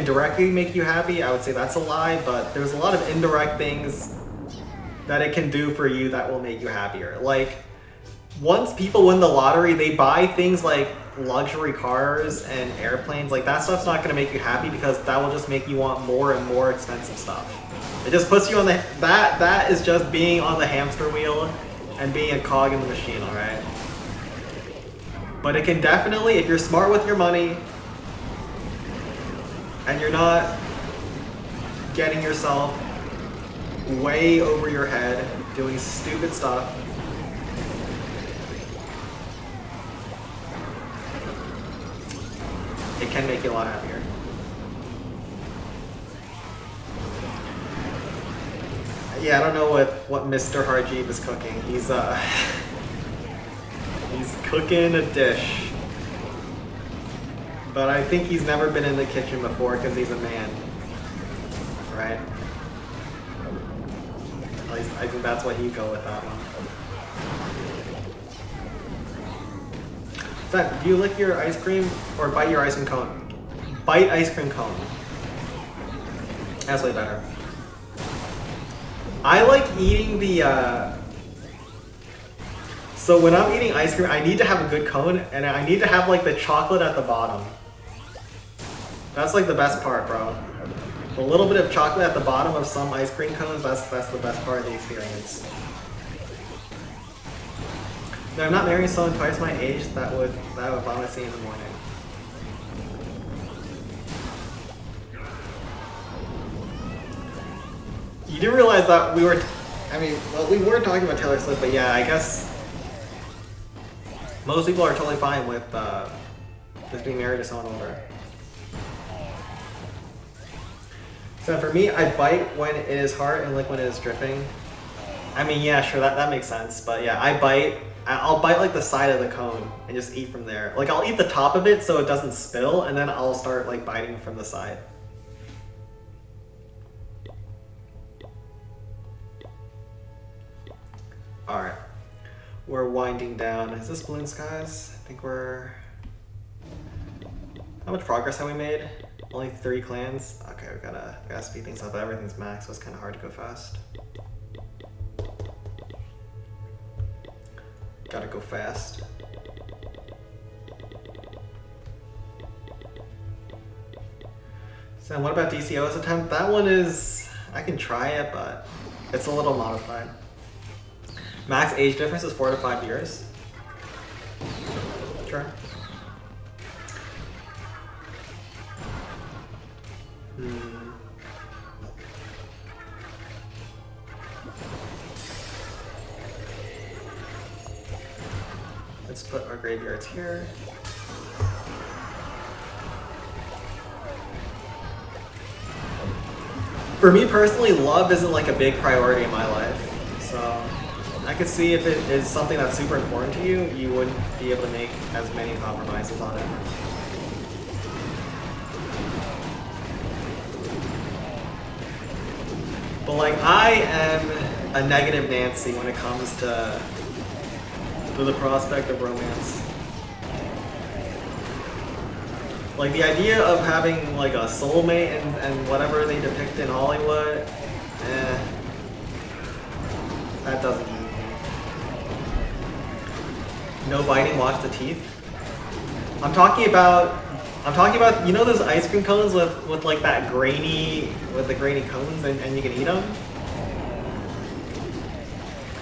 directly make you happy, I would say that's a lie, but there's a lot of indirect things that it can do for you that will make you happier. Like, once people win the lottery, they buy things like luxury cars and airplanes. Like, that stuff's not going to make you happy because that will just make you want more and more expensive stuff. It just puts you on the... That is just being on the hamster wheel and being a cog in the machine, alright? But it can definitely, if you're smart with your money, and you're not getting yourself way over your head doing stupid stuff, it can make you a lot happier. Yeah, I don't know what Mr. Harjeeb is cooking. He's cooking a dish. But I think he's never been in the kitchen before because he's a man. Right? At least I think that's why he'd go with that one. Zach, do you lick your ice cream or bite your ice cream cone? Bite ice cream cone. That's way better. I like eating the, so when I'm eating ice cream, I need to have a good cone, and I need to have like the chocolate at the bottom. That's like the best part, bro. A little bit of chocolate at the bottom of some ice cream cones, that's the best part of the experience. No, I'm not marrying someone twice my age that would vomit me in the morning. You do realize that we were, we weren't talking about Taylor Swift, but yeah, I guess most people are totally fine with just being married to someone older. So for me, I bite when it is hard and lick when it is dripping. I mean, yeah, sure, that makes sense, but yeah, I'll bite like the side of the cone and just eat from there. Like, I'll eat the top of it so it doesn't spill, and then I'll start like biting from the side. All right, we're winding down. Is this Balloon Skies? I think we're... How much progress have we made? Only 3 clans? Okay, we gotta speed things up. Everything's max, so it's kind of hard to go fast. Gotta go fast. So what about DCO's attempt? That one is... I can try it, but it's a little modified. Max age difference is 4 to 5 years. Sure. Let's put our graveyards here. For me personally, love isn't like a big priority in my life, so I could see if it is something that's super important to you, you wouldn't be able to make as many compromises on it. But like, I am a negative Nancy when it comes to the prospect of romance. Like the idea of having like a soulmate and whatever they depict in Hollywood, that doesn't move me. No biting, watch the teeth. I'm talking about, you know those ice cream cones with like that grainy, with the grainy cones and you can eat them?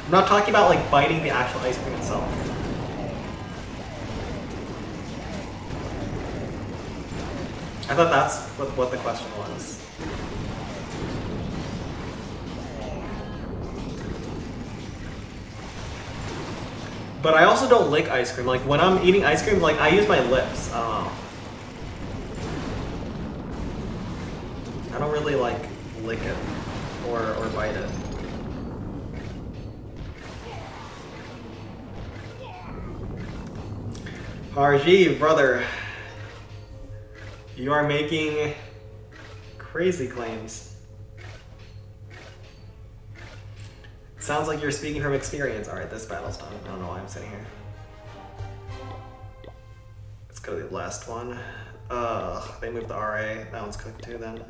I'm not talking about like biting the actual ice cream itself. I thought that's what the question was. But I also don't lick ice cream. Like when I'm eating ice cream, like I use my lips. I don't really like lick it or bite it. RG, brother. You are making crazy claims. Sounds like you're speaking from experience. Alright, this battle's done. I don't know why I'm sitting here. Let's go to the last one. They moved the RA. That one's cooked too then.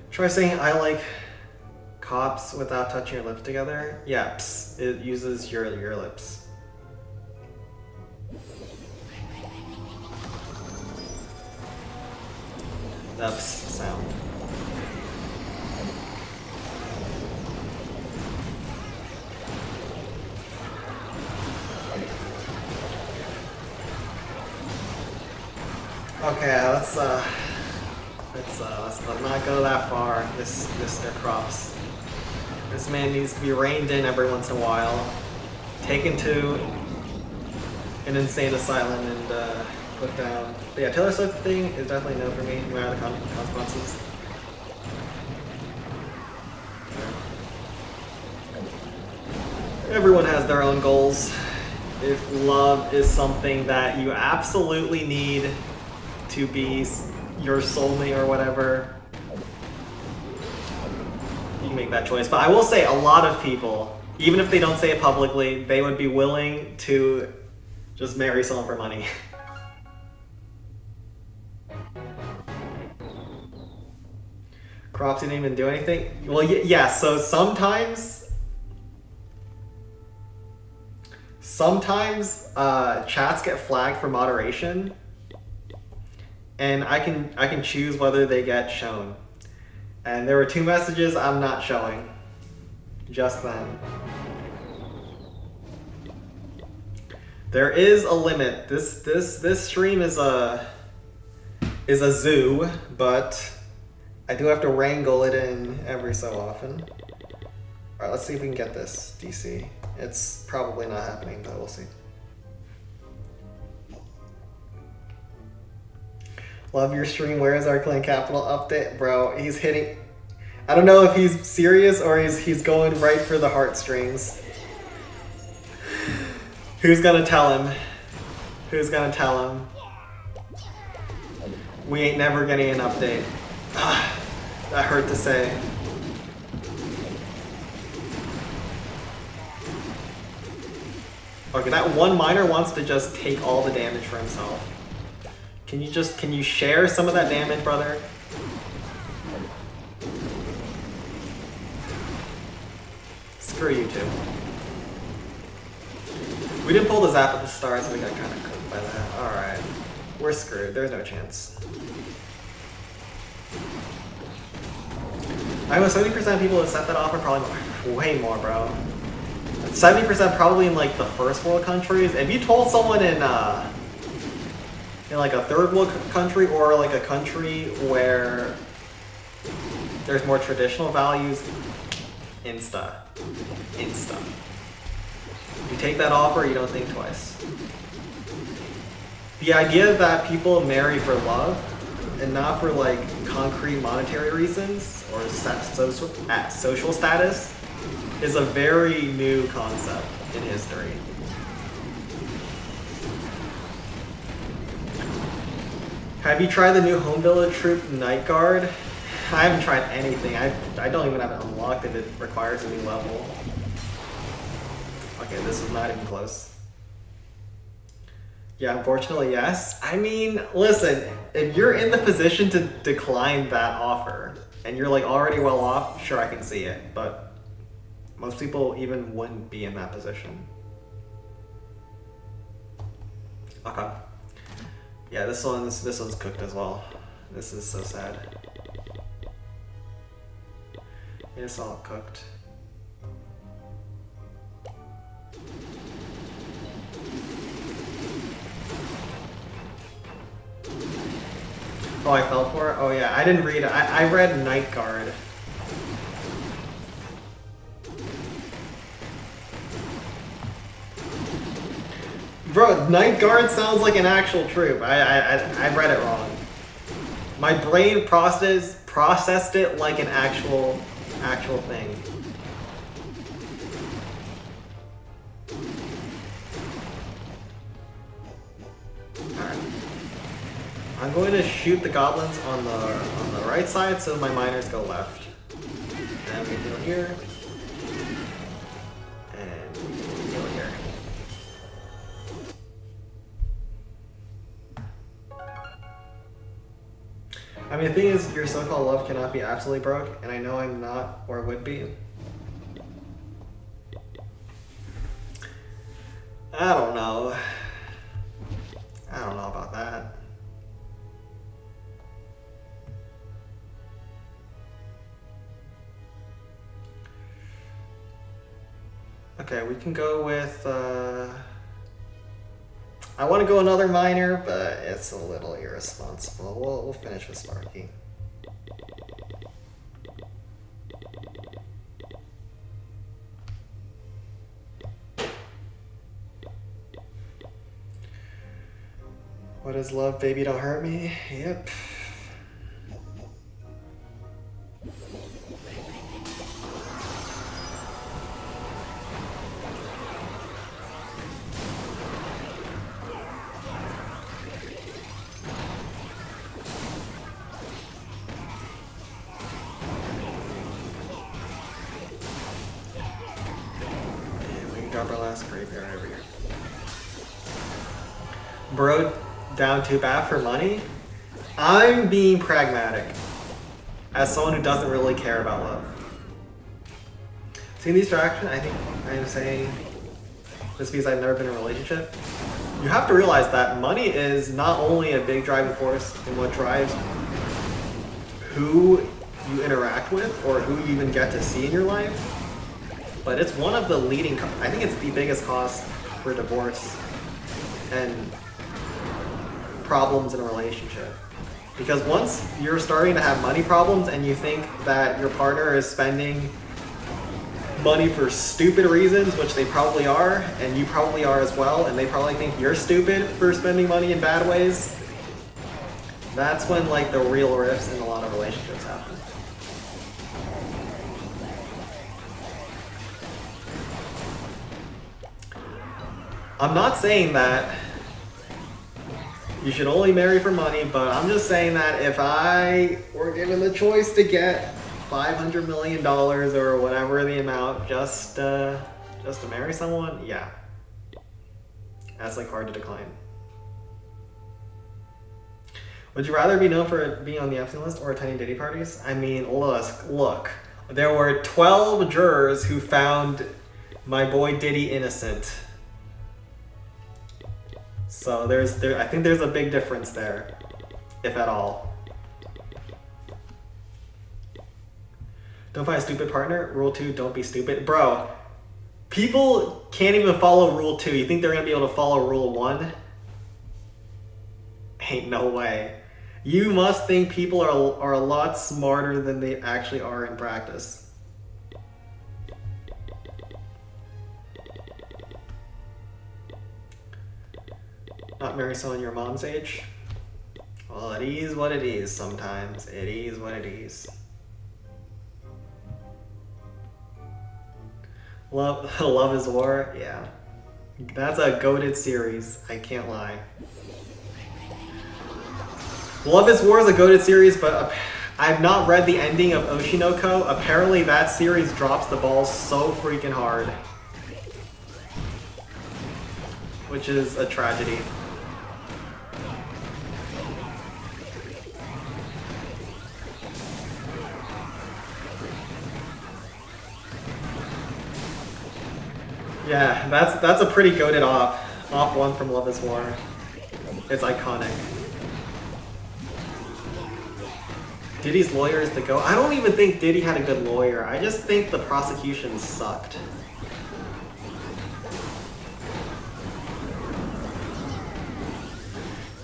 Try saying I like cops without touching your lips together. Yeah, psst, it uses your lips. That psst sound. Okay, let's not go that far, Mr. Crops. This man needs to be reined in every once in a while, taken to an insane asylum and put down. But yeah, Taylor Swift thing is definitely no for me. What are the consequences? Everyone has their own goals. If love is something that you absolutely need to be your soulmate or whatever, you can make that choice. But I will say a lot of people, even if they don't say it publicly, they would be willing to just marry someone for money. Crops didn't even do anything? Well, yeah, so sometimes chats get flagged for moderation, and I can choose whether they get shown. And there were 2 messages I'm not showing. Just them. There is a limit. This stream is a zoo, but I do have to wrangle it in every so often. Alright, let's see if we can get this, DC. It's probably not happening, but we'll see. Love your stream. Where is our clan capital update? Bro, he's hitting... I don't know if he's serious or he's going right for the heartstrings. Who's gonna tell him? Who's gonna tell him? We ain't never getting an update. That hurt to say. Okay, that one miner wants to just take all the damage for himself. Can you share some of that damage, brother? Screw you two. We didn't pull the zap at the start, so we got kind of cooked by that. Alright. We're screwed. There's no chance. I know 70% of people who set that offer, probably more, way more, bro. 70% probably in like the first world countries. If you told someone in like a third world country or like a country where there's more traditional values, insta. You take that offer, you don't think twice. The idea that people marry for love and not for like concrete monetary reasons or social status is a very new concept in history. Have you tried the new Home Village Troop Night Guard? I haven't tried anything. I don't even have it unlocked if it requires a new level. Okay, this is not even close. Yeah, unfortunately, yes. I mean, listen, if you're in the position to decline that offer and you're like already well off, sure, I can see it, but most people even wouldn't be in that position. Okay. Yeah, this one's cooked as well. This is so sad. It's all cooked. Oh, I fell for it? Oh yeah, I didn't read it. I read Night Guard. Bro, Night Guard sounds like an actual troop. I read it wrong. My brain processed it like an actual thing. Alright. I'm going to shoot the goblins on the right side so my miners go left. And we go here. And we go here. I mean, the thing is, your so-called love cannot be absolutely broke, and I know I'm not or would be. I don't know. I don't know about that. Okay, we can go with, I want to go another miner, but it's a little irresponsible. We'll finish with Sparky. What is love, baby, don't hurt me? Yep. Drop our last graveyard over here. Bro, down 2 BAF for money? I'm being pragmatic. As someone who doesn't really care about love. Seeing these fractions, I think I am saying this because I've never been in a relationship. You have to realize that money is not only a big driving force in what drives who you interact with or who you even get to see in your life, but it's one of the leading, I think it's the biggest cause for divorce and problems in a relationship. Because once you're starting to have money problems and you think that your partner is spending money for stupid reasons, which they probably are, and you probably are as well, and they probably think you're stupid for spending money in bad ways, that's when like the real rifts in a lot of relationships happen. I'm not saying that you should only marry for money, but I'm just saying that if I were given the choice to get $500 million or whatever the amount just to marry someone, yeah. That's like hard to decline. Would you rather be known for being on the Epstein list or attending Diddy parties? I mean, look, there were 12 jurors who found my boy Diddy innocent. So I think there's a big difference there, if at all. Don't find a stupid partner. Rule 2, don't be stupid. Bro, People can't even follow Rule 2. You think they're going to be able to follow Rule 1? Ain't no way. You must think people are a lot smarter than they actually are in practice. Not marry someone your mom's age? Well, it is what it is sometimes. It is what it is. Love is War? Yeah. That's a goated series. I can't lie. Love is War is a goated series, but I've not read the ending of Oshinoko. Apparently that series drops the ball so freaking hard. Which is a tragedy. Yeah, that's a pretty goated off one from Love is War. It's iconic. Diddy's lawyer is the GOAT. I don't even think Diddy had a good lawyer. I just think the prosecution sucked.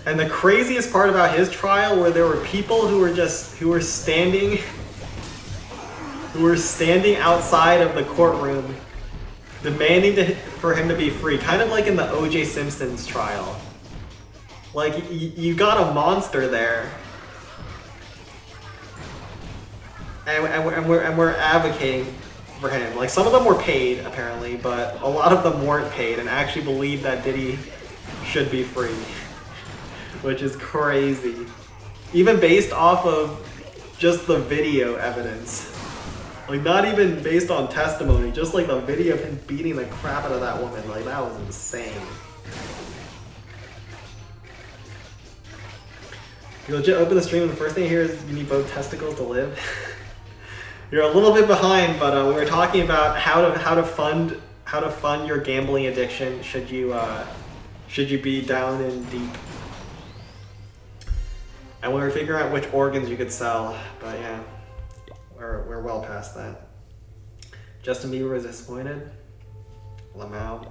And the craziest part about his trial were there were people who were standing outside of the courtroom demanding for him to be free, kind of like in the O.J. Simpson's trial. Like, you got a monster there. And we're advocating for him. Like, some of them were paid, apparently, but a lot of them weren't paid and actually believed that Diddy should be free. Which is crazy. Even based off of just the video evidence. Like, not even based on testimony, just like the video of him beating the crap out of that woman. Like, that was insane. You legit open the stream and the first thing you hear is you need both testicles to live. You're a little bit behind, but we were talking about how to fund your gambling addiction should you be down in deep. And we were figuring out which organs you could sell, but yeah. We're well past that. Justin Bieber was disappointed. Lamau.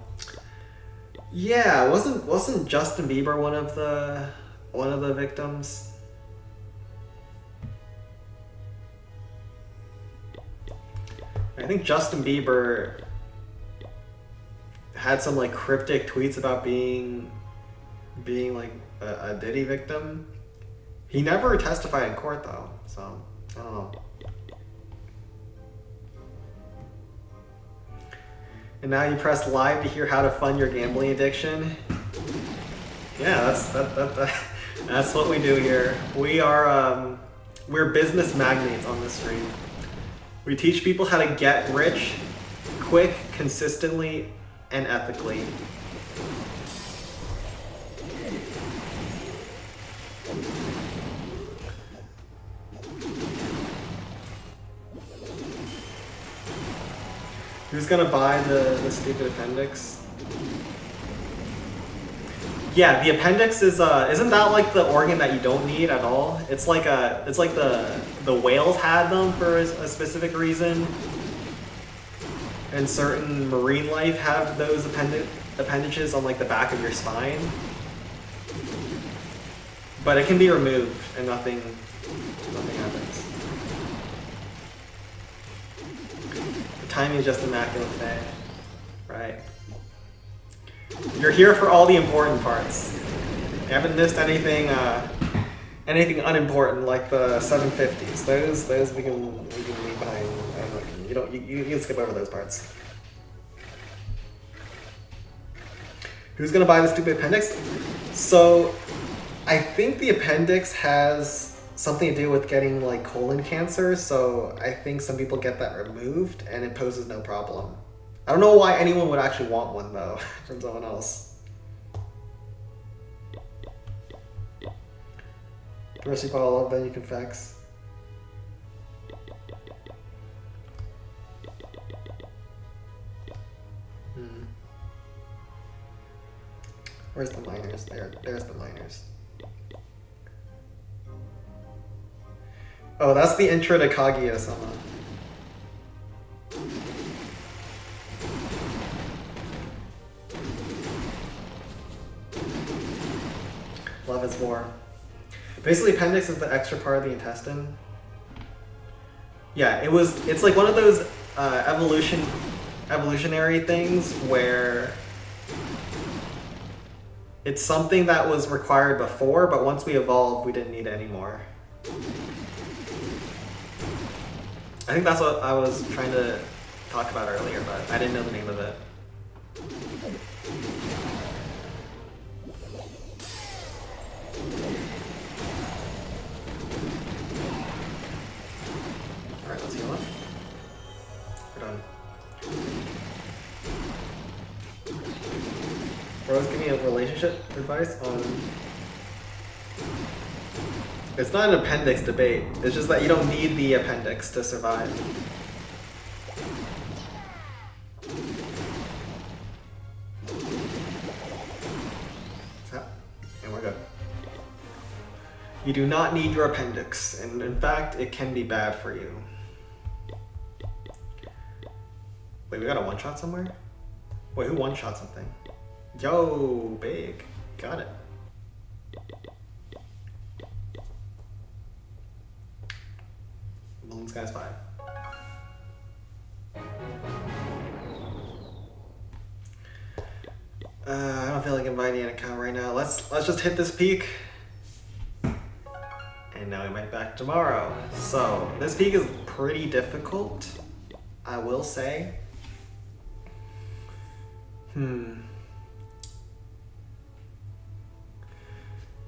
Yeah, wasn't Justin Bieber one of the victims? I think Justin Bieber had some like cryptic tweets about being like a Diddy victim. He never testified in court though, so I don't know. And now you press live to hear how to fund your gambling addiction. Yeah, that's what we do here. We're business magnates on this stream. We teach people how to get rich, quick, consistently, and ethically. Who's gonna buy the stupid appendix? Yeah, the appendix is isn't that like the organ that you don't need at all? It's like the whales had them for a specific reason, and certain marine life have those appendages on like the back of your spine. But it can be removed and nothing happens. The timing is just immaculate today, right? You're here for all the important parts. You haven't missed anything unimportant like the 750s. Those we can leave behind. You can skip over those parts. Who's gonna buy the stupid appendix? So I think the appendix has something to do with getting like colon cancer, so I think some people get that removed and it poses no problem. I don't know why anyone would actually want one though from someone else. First you follow love, then you confess. Where's the miners? There's the miners. Oh, that's the intro to Kaguya-sama. it's for. Basically, appendix is the extra part of the intestine. Yeah, it's like one of those evolutionary things where it's something that was required before, but once we evolved, we didn't need it anymore. I think that's what I was trying to talk about earlier, but I didn't know the name of it. Alright, let's heal up. We're done. Rose, give me a relationship advice on... It's not an appendix debate. It's just that you don't need the appendix to survive. And we're good. You do not need your appendix, and in fact, it can be bad for you. Wait, we got a one-shot somewhere? Wait, who one-shot something? Yo, big. Got it. Balloon Sky's 5. I don't feel like inviting an account right now. Let's just hit this peak. And now we might back tomorrow. So this peak is pretty difficult, I will say.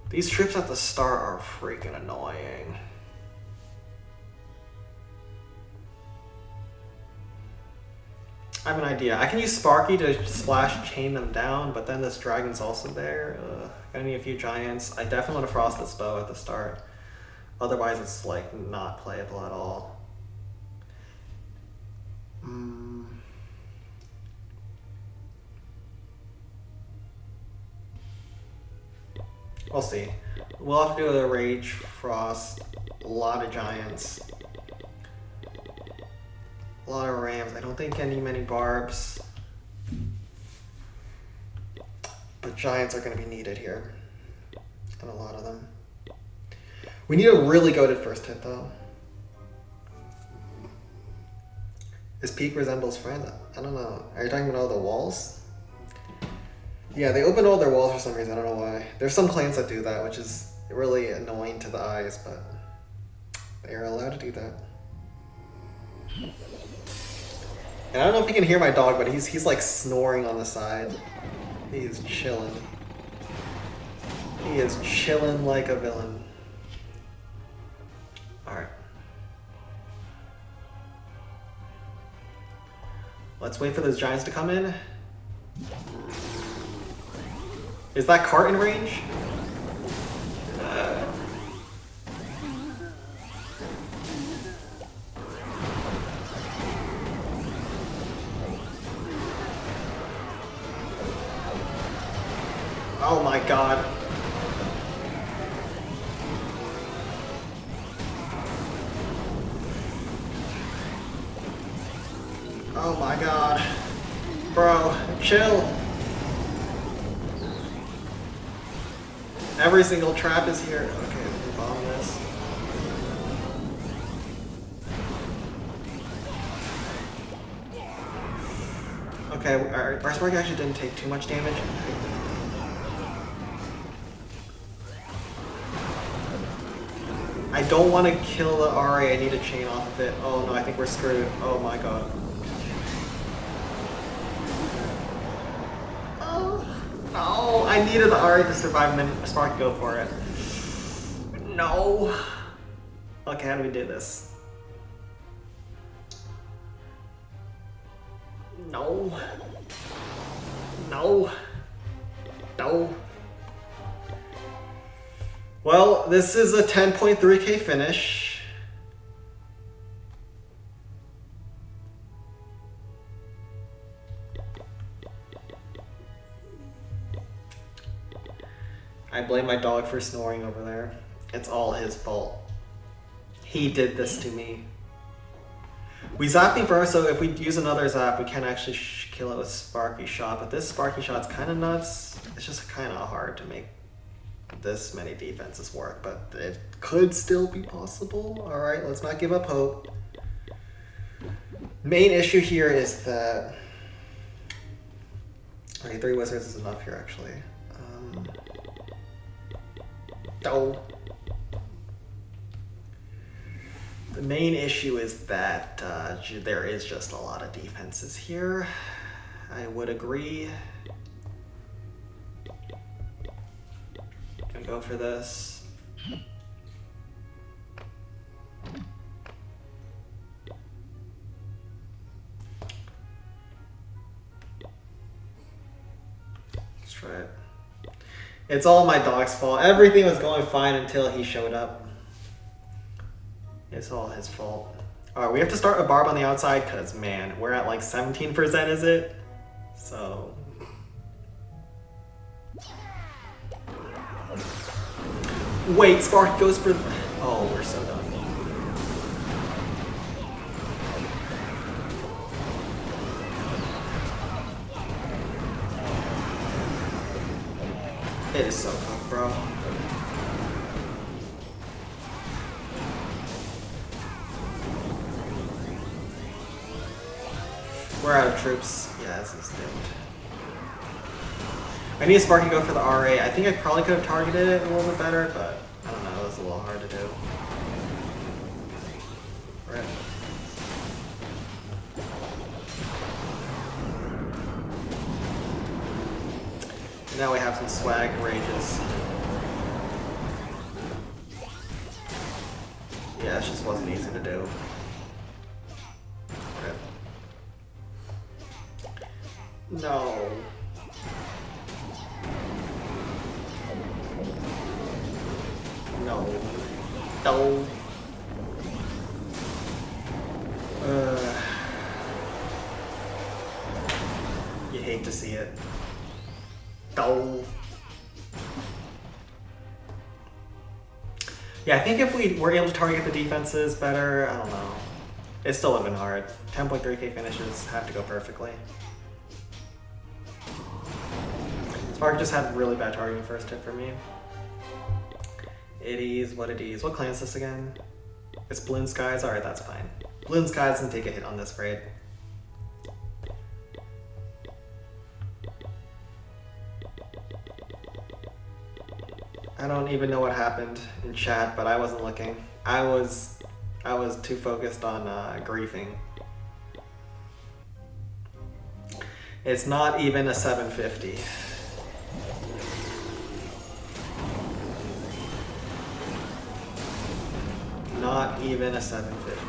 These trips at the start are freaking annoying. I have an idea. I can use Sparky to splash chain them down, but then this dragon's also there. Gonna need a few giants. I definitely want to frost this bow at the start. Otherwise it's like not playable at all. We'll see. We'll have to do a Rage, Frost, a lot of Giants, a lot of Rams. I don't think many Barbs, but Giants are going to be needed here, and a lot of them. We need a really goated first hit though. This peak resembles friends. I don't know. Are you talking about all the walls? Yeah, they open all their walls for some reason. I don't know why. There's some clans that do that, which is really annoying to the eyes, but they are allowed to do that. And I don't know if you can hear my dog, but he's like snoring on the side. He is chilling. He is chilling like a villain. Alright. Let's wait for those giants to come in. Is that cart in range? Oh my god. Oh my god. Bro, chill. Every single trap is here. Okay, we can bomb this. Okay, our Spark actually didn't take too much damage. I don't want to kill the Ari. I need a chain off of it. Oh no, I think we're screwed. Oh my god. Oh, I needed the Ari to survive and then Spark go for it. No. Okay, how do we do this? No. No. No. Well, this is a 10.3k finish. I blame my dog for snoring over there. It's all his fault. He did this to me. We zapped him first, so if we use another zap, we can actually kill it with Sparky Shot. But this Sparky Shot's kind of nuts. It's just kind of hard to make this many defenses work, but it could still be possible. All right, let's not give up hope. Main issue here is that, okay, 3 wizards is enough here actually. Oh. The main issue is that there is just a lot of defenses here. I would agree. Gonna go for this. Let's try it. It's all my dog's fault. Everything was going fine until he showed up. It's all his fault. All right, we have to start a barb on the outside because, man, we're at like 17%, is it? So. Wait, Spark goes for... Oh, we're so done. It is so tough, bro. We're out of troops. Yeah, this is doomed. I need a Sparky go for the RA. I think I probably could have targeted it a little bit better, but I don't know. It was a little hard to do. Right. Now we have some swag rages. Yeah, it just wasn't easy to do. Okay. No. No. No. You hate to see it. No. Yeah, I think if we were able to target the defenses better, I don't know. It still would have been hard. 10.3k finishes have to go perfectly. Spark just had really bad targeting first hit for me. It is what it is. What clan is this again? It's Balloon Skies? Alright, that's fine. Balloon Skies can take a hit on this raid. I don't even know what happened in chat, but I wasn't looking. I was too focused on griefing. It's not even a 750. Not even a 750.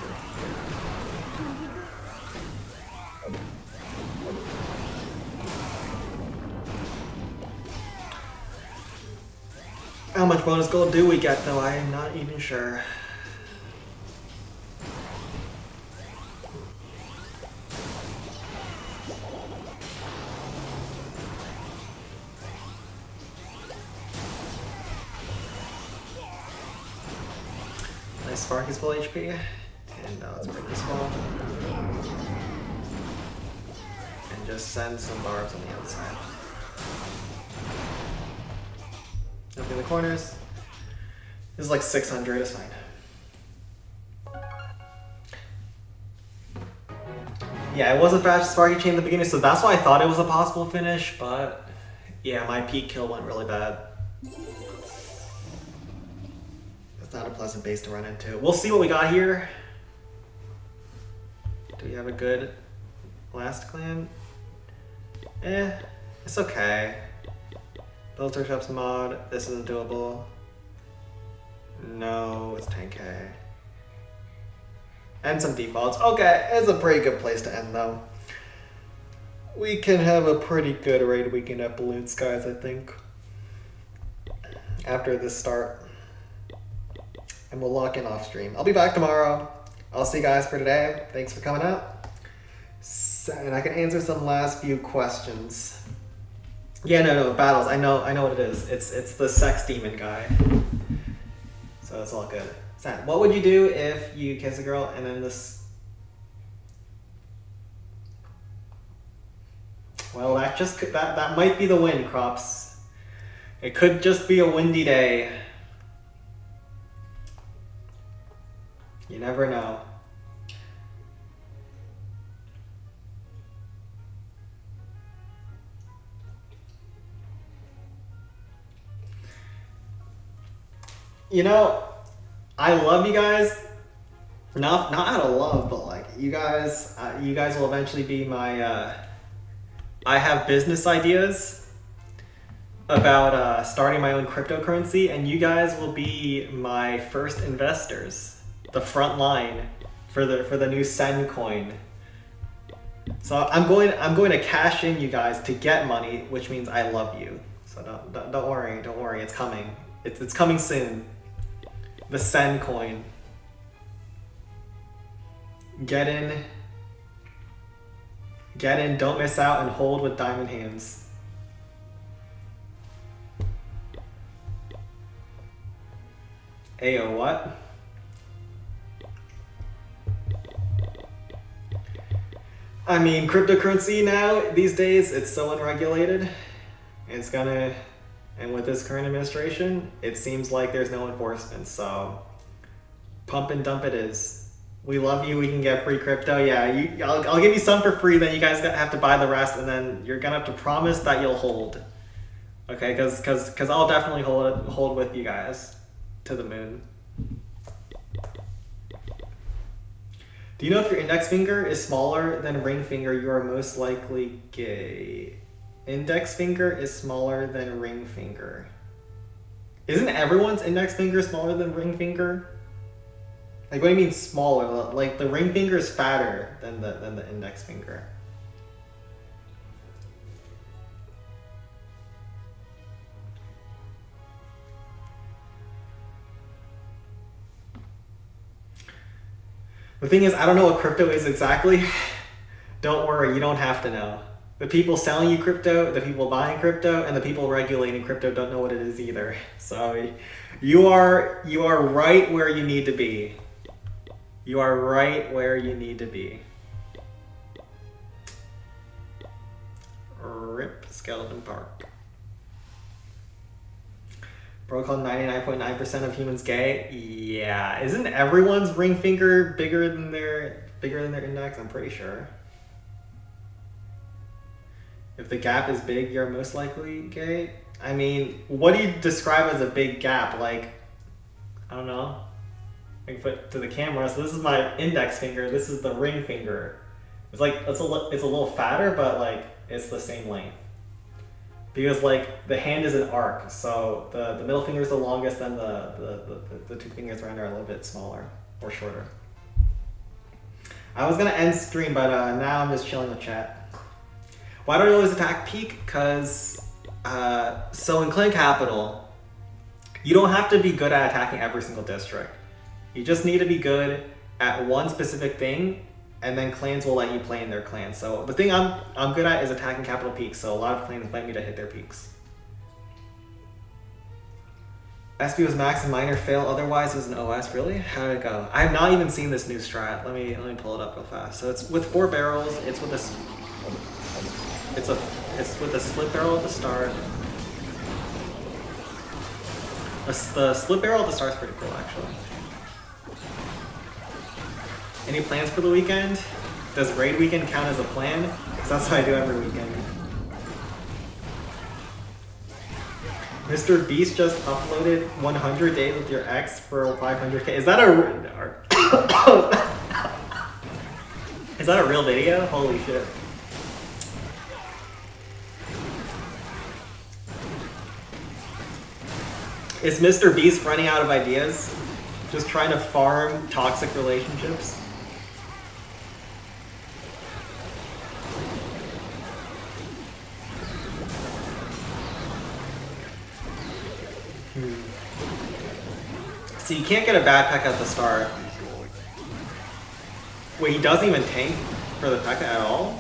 How much bonus gold do we get though? I am not even sure. Nice Spark is full HP, and let's bring this one. And just send some barbs on the outside. Up in the corners. This is like 600, it's fine. Yeah, it wasn't fast Sparky chain in the beginning, so that's why I thought it was a possible finish, but yeah, my peak kill went really bad. It's not a pleasant base to run into. We'll see what we got here. Do we have a good last clan? It's okay. Build workshops mod, this isn't doable. No, it's 10k. And some defaults. Okay, it's a pretty good place to end though. We can have a pretty good raid weekend at Balloon Skies, I think. After this start. And we'll lock in off stream. I'll be back tomorrow. I'll see you guys for today. Thanks for coming out. And I can answer some last few questions. Yeah, no, battles. I know what it is. It's the sex demon guy. So it's all good. Sad. What would you do if you kiss a girl and then this? Well, that might be the win, Crops. It could just be a windy day. You never know. You know, I love you guys. Not out of love, but like you guys will eventually be my. I have business ideas about starting my own cryptocurrency, and you guys will be my first investors, the front line for the new Sen coin. So I'm going to cash in you guys to get money, which means I love you. So don't worry, it's coming. It's coming soon. The Sen coin. Get in, don't miss out, and hold with diamond hands. Ayo, what? I mean, cryptocurrency now, these days, it's so unregulated. And with this current administration, it seems like there's no enforcement, so pump and dump it is. We love you, we can get free crypto. Yeah, I'll give you some for free, then you guys have to buy the rest, and then you're gonna have to promise that you'll hold. Okay, because I'll definitely hold with you guys to the moon. Do you know if your index finger is smaller than ring finger, you are most likely gay? Index finger is smaller than ring finger. Isn't everyone's index finger smaller than ring finger? Like, what do you mean smaller? Like, the ring finger is fatter than the index finger. The thing is, I don't know what crypto is exactly. Don't worry, you don't have to know. The people selling you crypto, the people buying crypto, and the people regulating crypto don't know what it is either. So you are right where you need to be. You are right where you need to be. RIP Skeleton Park. Bro called 99.9% of humans gay. Yeah, isn't everyone's ring finger bigger than their index? I'm pretty sure. If the gap is big, you're most likely gay. I mean, what do you describe as a big gap? Like, I don't know. I can put to the camera. So this is my index finger. This is the ring finger. It's like it's a little fatter, but like it's the same length. Because like the hand is an arc, so the middle finger is the longest, and the two fingers around are a little bit smaller or shorter. I was gonna end stream, but now I'm just chilling with chat. Why do I always attack peak? Cause so in Clan Capital, you don't have to be good at attacking every single district. You just need to be good at one specific thing, and then clans will let you play in their clans. So the thing I'm good at is attacking capital peaks, so a lot of clans invite me to hit their peaks. SB was max and minor fail, otherwise it was an OS. Really? How did it go? I have not even seen this new strat. Let me pull it up real fast. So it's with 4 barrels, it's with a split barrel at the start. The split barrel at the start is pretty cool, actually. Any plans for the weekend? Does raid weekend count as a plan? Because that's what I do every weekend. Mr. Beast just uploaded 100 days with your ex for 500K. Is that is that a real video? Holy shit. Is Mr. Beast running out of ideas? Just trying to farm toxic relationships? So you can't get a bad P.E.K.K.A at the start. Wait, he doesn't even tank for the P.E.K.K.A at all?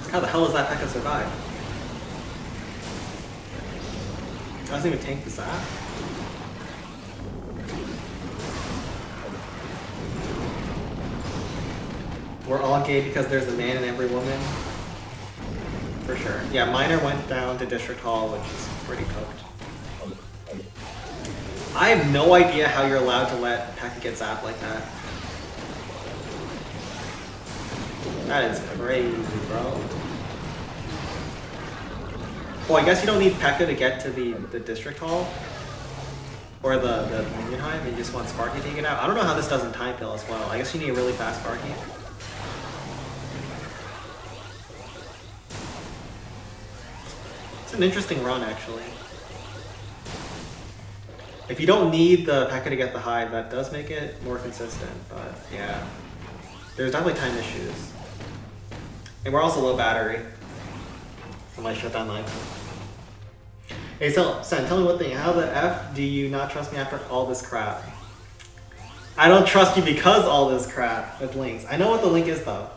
How the hell does that P.E.K.K.A survive? Doesn't even tank the Zap? We're all gay because there's a man in every woman? For sure. Yeah, Minor went down to District Hall, which is pretty cooked. I have no idea how you're allowed to let P.E.K.K.A get zapped like that. That is crazy, bro. Well, I guess you don't need P.E.K.K.A to get to the district hall. Or the minion hive, you just want Sparky taken out. I don't know how this does in time kill as well. I guess you need a really fast Sparky. It's an interesting run, actually. If you don't need the P.E.K.K.A to get the hive, that does make it more consistent, but yeah. There's definitely time issues. And we're also low battery. So my shutdown line. Hey, so, Sen, tell me one thing. How the F do you not trust me after all this crap? I don't trust you because all this crap with links. I know what the link is, though.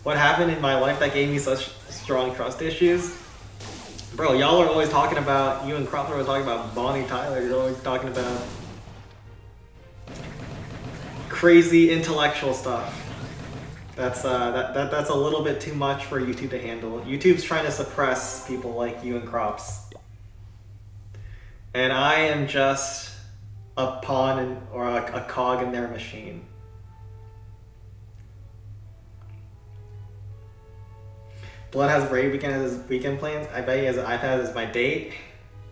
What happened in my life that gave me such strong trust issues? Bro, y'all are always talking about, you and Cropper are talking about Bonnie Tyler. You're always talking about crazy intellectual stuff. That's that's a little bit too much for YouTube to handle. YouTube's trying to suppress people like you and Crops. And I am just a pawn or a cog in their machine. Blood has Raid Weekend as his weekend plans. I bet he has an iPad as my date.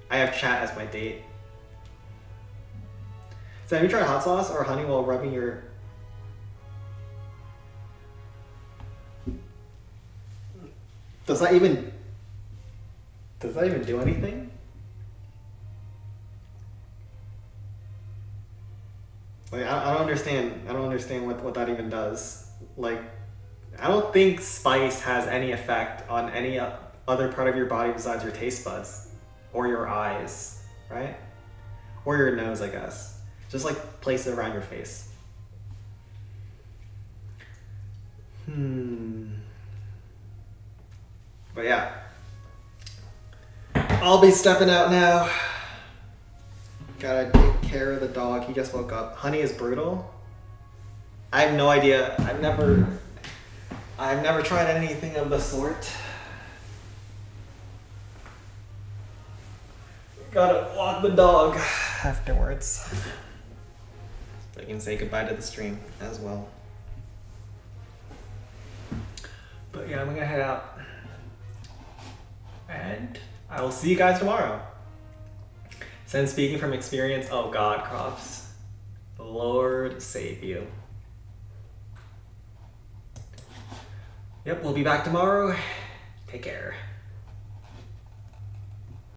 I have chat as my date. So have you tried hot sauce or honey while rubbing your... Does that even do anything? Like I don't understand. I don't understand what that even does. Like I don't think spice has any effect on any other part of your body besides your taste buds or your eyes, right? Or your nose, I guess. Just like place it around your face. But yeah, I'll be stepping out now. Gotta take care of the dog. He just woke up. Honey is brutal. I have no idea. I've never tried anything of the sort. Gotta walk the dog afterwards. So I can say goodbye to the stream as well. But yeah, I'm gonna head out. And I will see you guys tomorrow. Sen speaking from experience. Oh God, Crops. The Lord save you. Yep, we'll be back tomorrow. Take care.